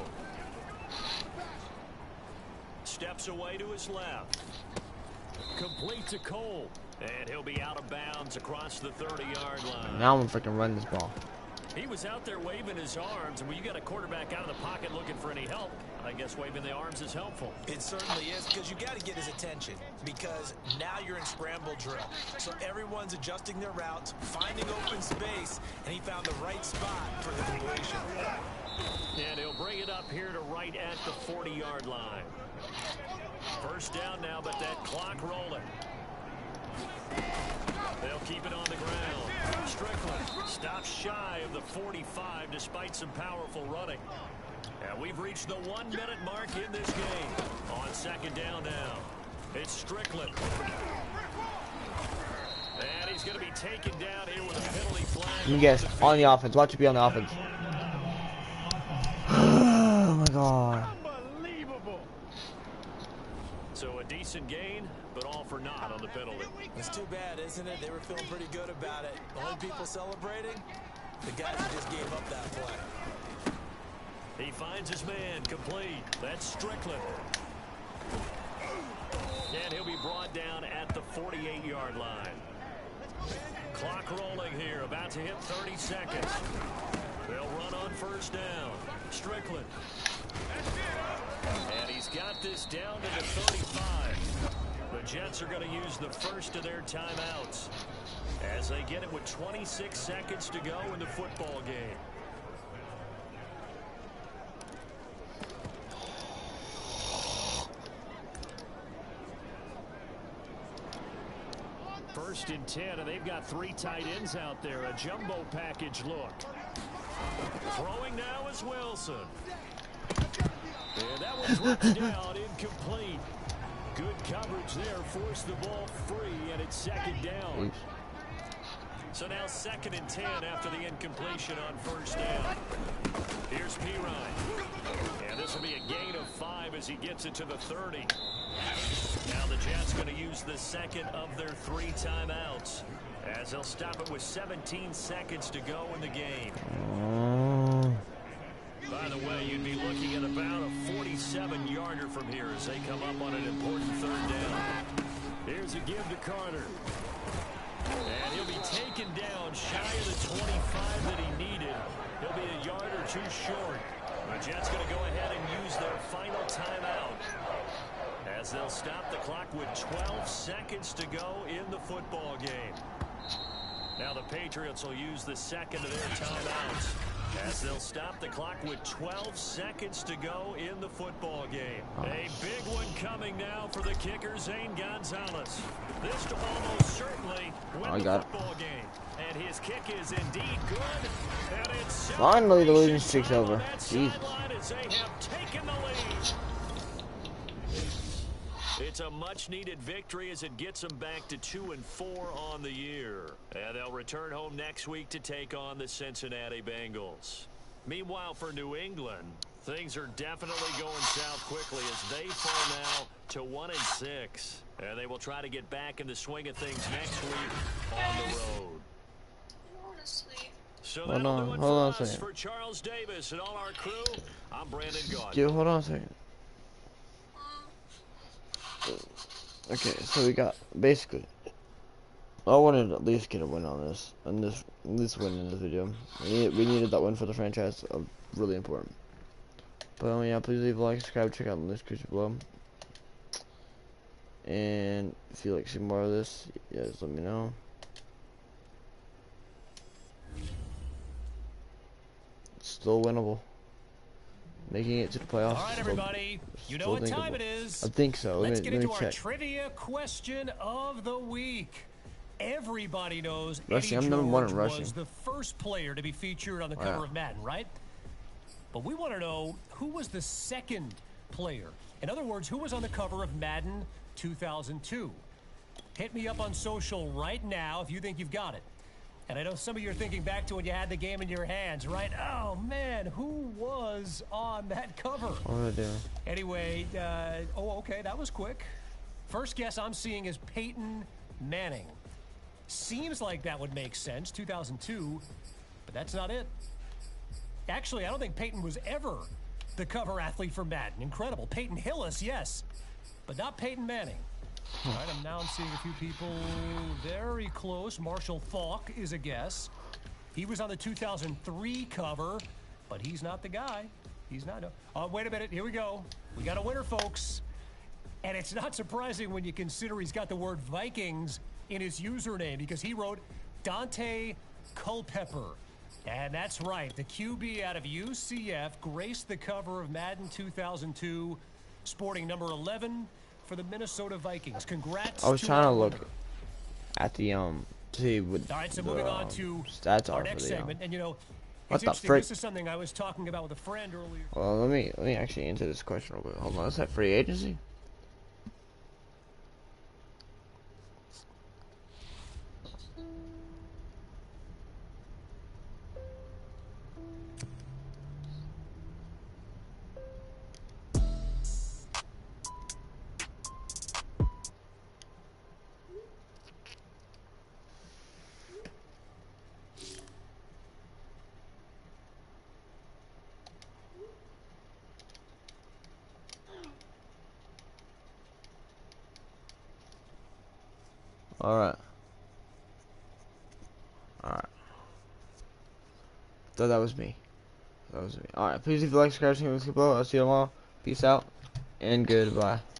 Steps away to his left. Complete to Cole. And he'll be out of bounds across the 30-yard line. Now I'm freaking run this ball. He was out there waving his arms, and when you got a quarterback out of the pocket looking for any help, I guess waving the arms is helpful. It certainly is, because you got to get his attention, because now you're in scramble drill. So everyone's adjusting their routes, finding open space, and he found the right spot for the completion. And he'll bring it up here to right at the 40-yard line. First down now, but that clock rolling. They'll keep it on the ground. Strickland stops shy of the 45 despite some powerful running. And we've reached the 1 minute mark in this game. On 2nd down now. It's Strickland. And he's going to be taken down here with a penalty flag. You guys, on the offense. Watch it be on the offense. Oh my god. Unbelievable. So a decent gain, but all for naught on the penalty. It's too bad, isn't it? They were feeling pretty good about it. The only people celebrating, the guys who just gave up that play. He finds his man complete. That's Strickland. And he'll be brought down at the 48-yard line. Clock rolling here, about to hit 30 seconds. They'll run on first down. Strickland. And he's got this down to the 35. The Jets are going to use the first of their timeouts as they get it with 26 seconds to go in the football game. First and 10, and they've got 3 tight ends out there. A jumbo package look. Throwing now is Wilson. And that one's ripped down, incomplete. Good coverage there, forced the ball free, and it's second down. Oops. So now 2nd and 10 after the incompletion on first down. Here's Pirine. And this will be a gain of 5 as he gets it to the 30. Now the Jets going to use the second of their 3 timeouts as they'll stop it with 17 seconds to go in the game. By the way, you'd be looking at about a 47-yarder from here as they come up on an important 3rd down. Here's a give to Carter. And he'll be taken down shy of the 25 that he needed. He'll be a yard or 2 short. The Jets going to go ahead and use their final timeout as they'll stop the clock with 12 seconds to go in the football game. Now the Patriots will use the second of their timeouts as they'll stop the clock with 12 seconds to go in the football game. A big one coming now for the kicker, Zane Gonzalez. This to almost certainly win the football game. And his kick is indeed good. And it's finally the losing streak's over. Jesus. As they have taken the lead. It's a much-needed victory as it gets them back to 2-4 on the year. And they'll return home next week to take on the Cincinnati Bengals. Meanwhile, for New England, things are definitely going south quickly as they fall now to 1-6. And they will try to get back in the swing of things next week on the road. So hold on a second. For Charles Davis and all our crew, I'm Brandon Gaudin. Dude, hold on a second. Okay, so we got basically. I wanted to at least get a win on this, and this win in this video. We needed that win for the franchise. Really important. But yeah, please leave a like, subscribe, check out the list below. And if you like to see more of this, yeah, just let me know. It's still winnable. Making it to the playoffs. All right, everybody. You know what time it is. I think so. Let's get into our trivia question of the week. Everybody knows Rushing. Eddie I'm number 1 in George rushing. was the first player to be featured on the cover of Madden, right? But we want to know who was the second player. In other words, who was on the cover of Madden 2002? Hit me up on social right now if you think you've got it. And I know some of you are thinking back to when you had the game in your hands, right? Oh, man, who was on that cover? Oh, dear. Anyway, okay, that was quick. First guess I'm seeing is Peyton Manning. Seems like that would make sense, 2002, but that's not it. Actually, I don't think Peyton was ever the cover athlete for Madden. Incredible. Peyton Hillis, yes, but not Peyton Manning. All right, I'm now seeing a few people very close. Marshall Faulk is a guess. He was on the 2003 cover, but he's not the guy. He's not. Wait a minute. Here we go. We got a winner, folks. And it's not surprising when you consider he's got the word Vikings in his username because he wrote Dante Culpepper. And that's right. The QB out of UCF graced the cover of Madden 2002, sporting number 11 for the Minnesota Vikings. Congrats. I was trying to look at the see what all right, so moving on to stats our are next for the segment, and you know, what it's the interesting. frick? This is something I was talking about with a friend earlier. Well, let me actually answer this question real quick. Hold on, is that free agency? Alright. So that was me. Alright, please leave a like, subscribe, and comment below. I'll see you tomorrow. Peace out, and goodbye.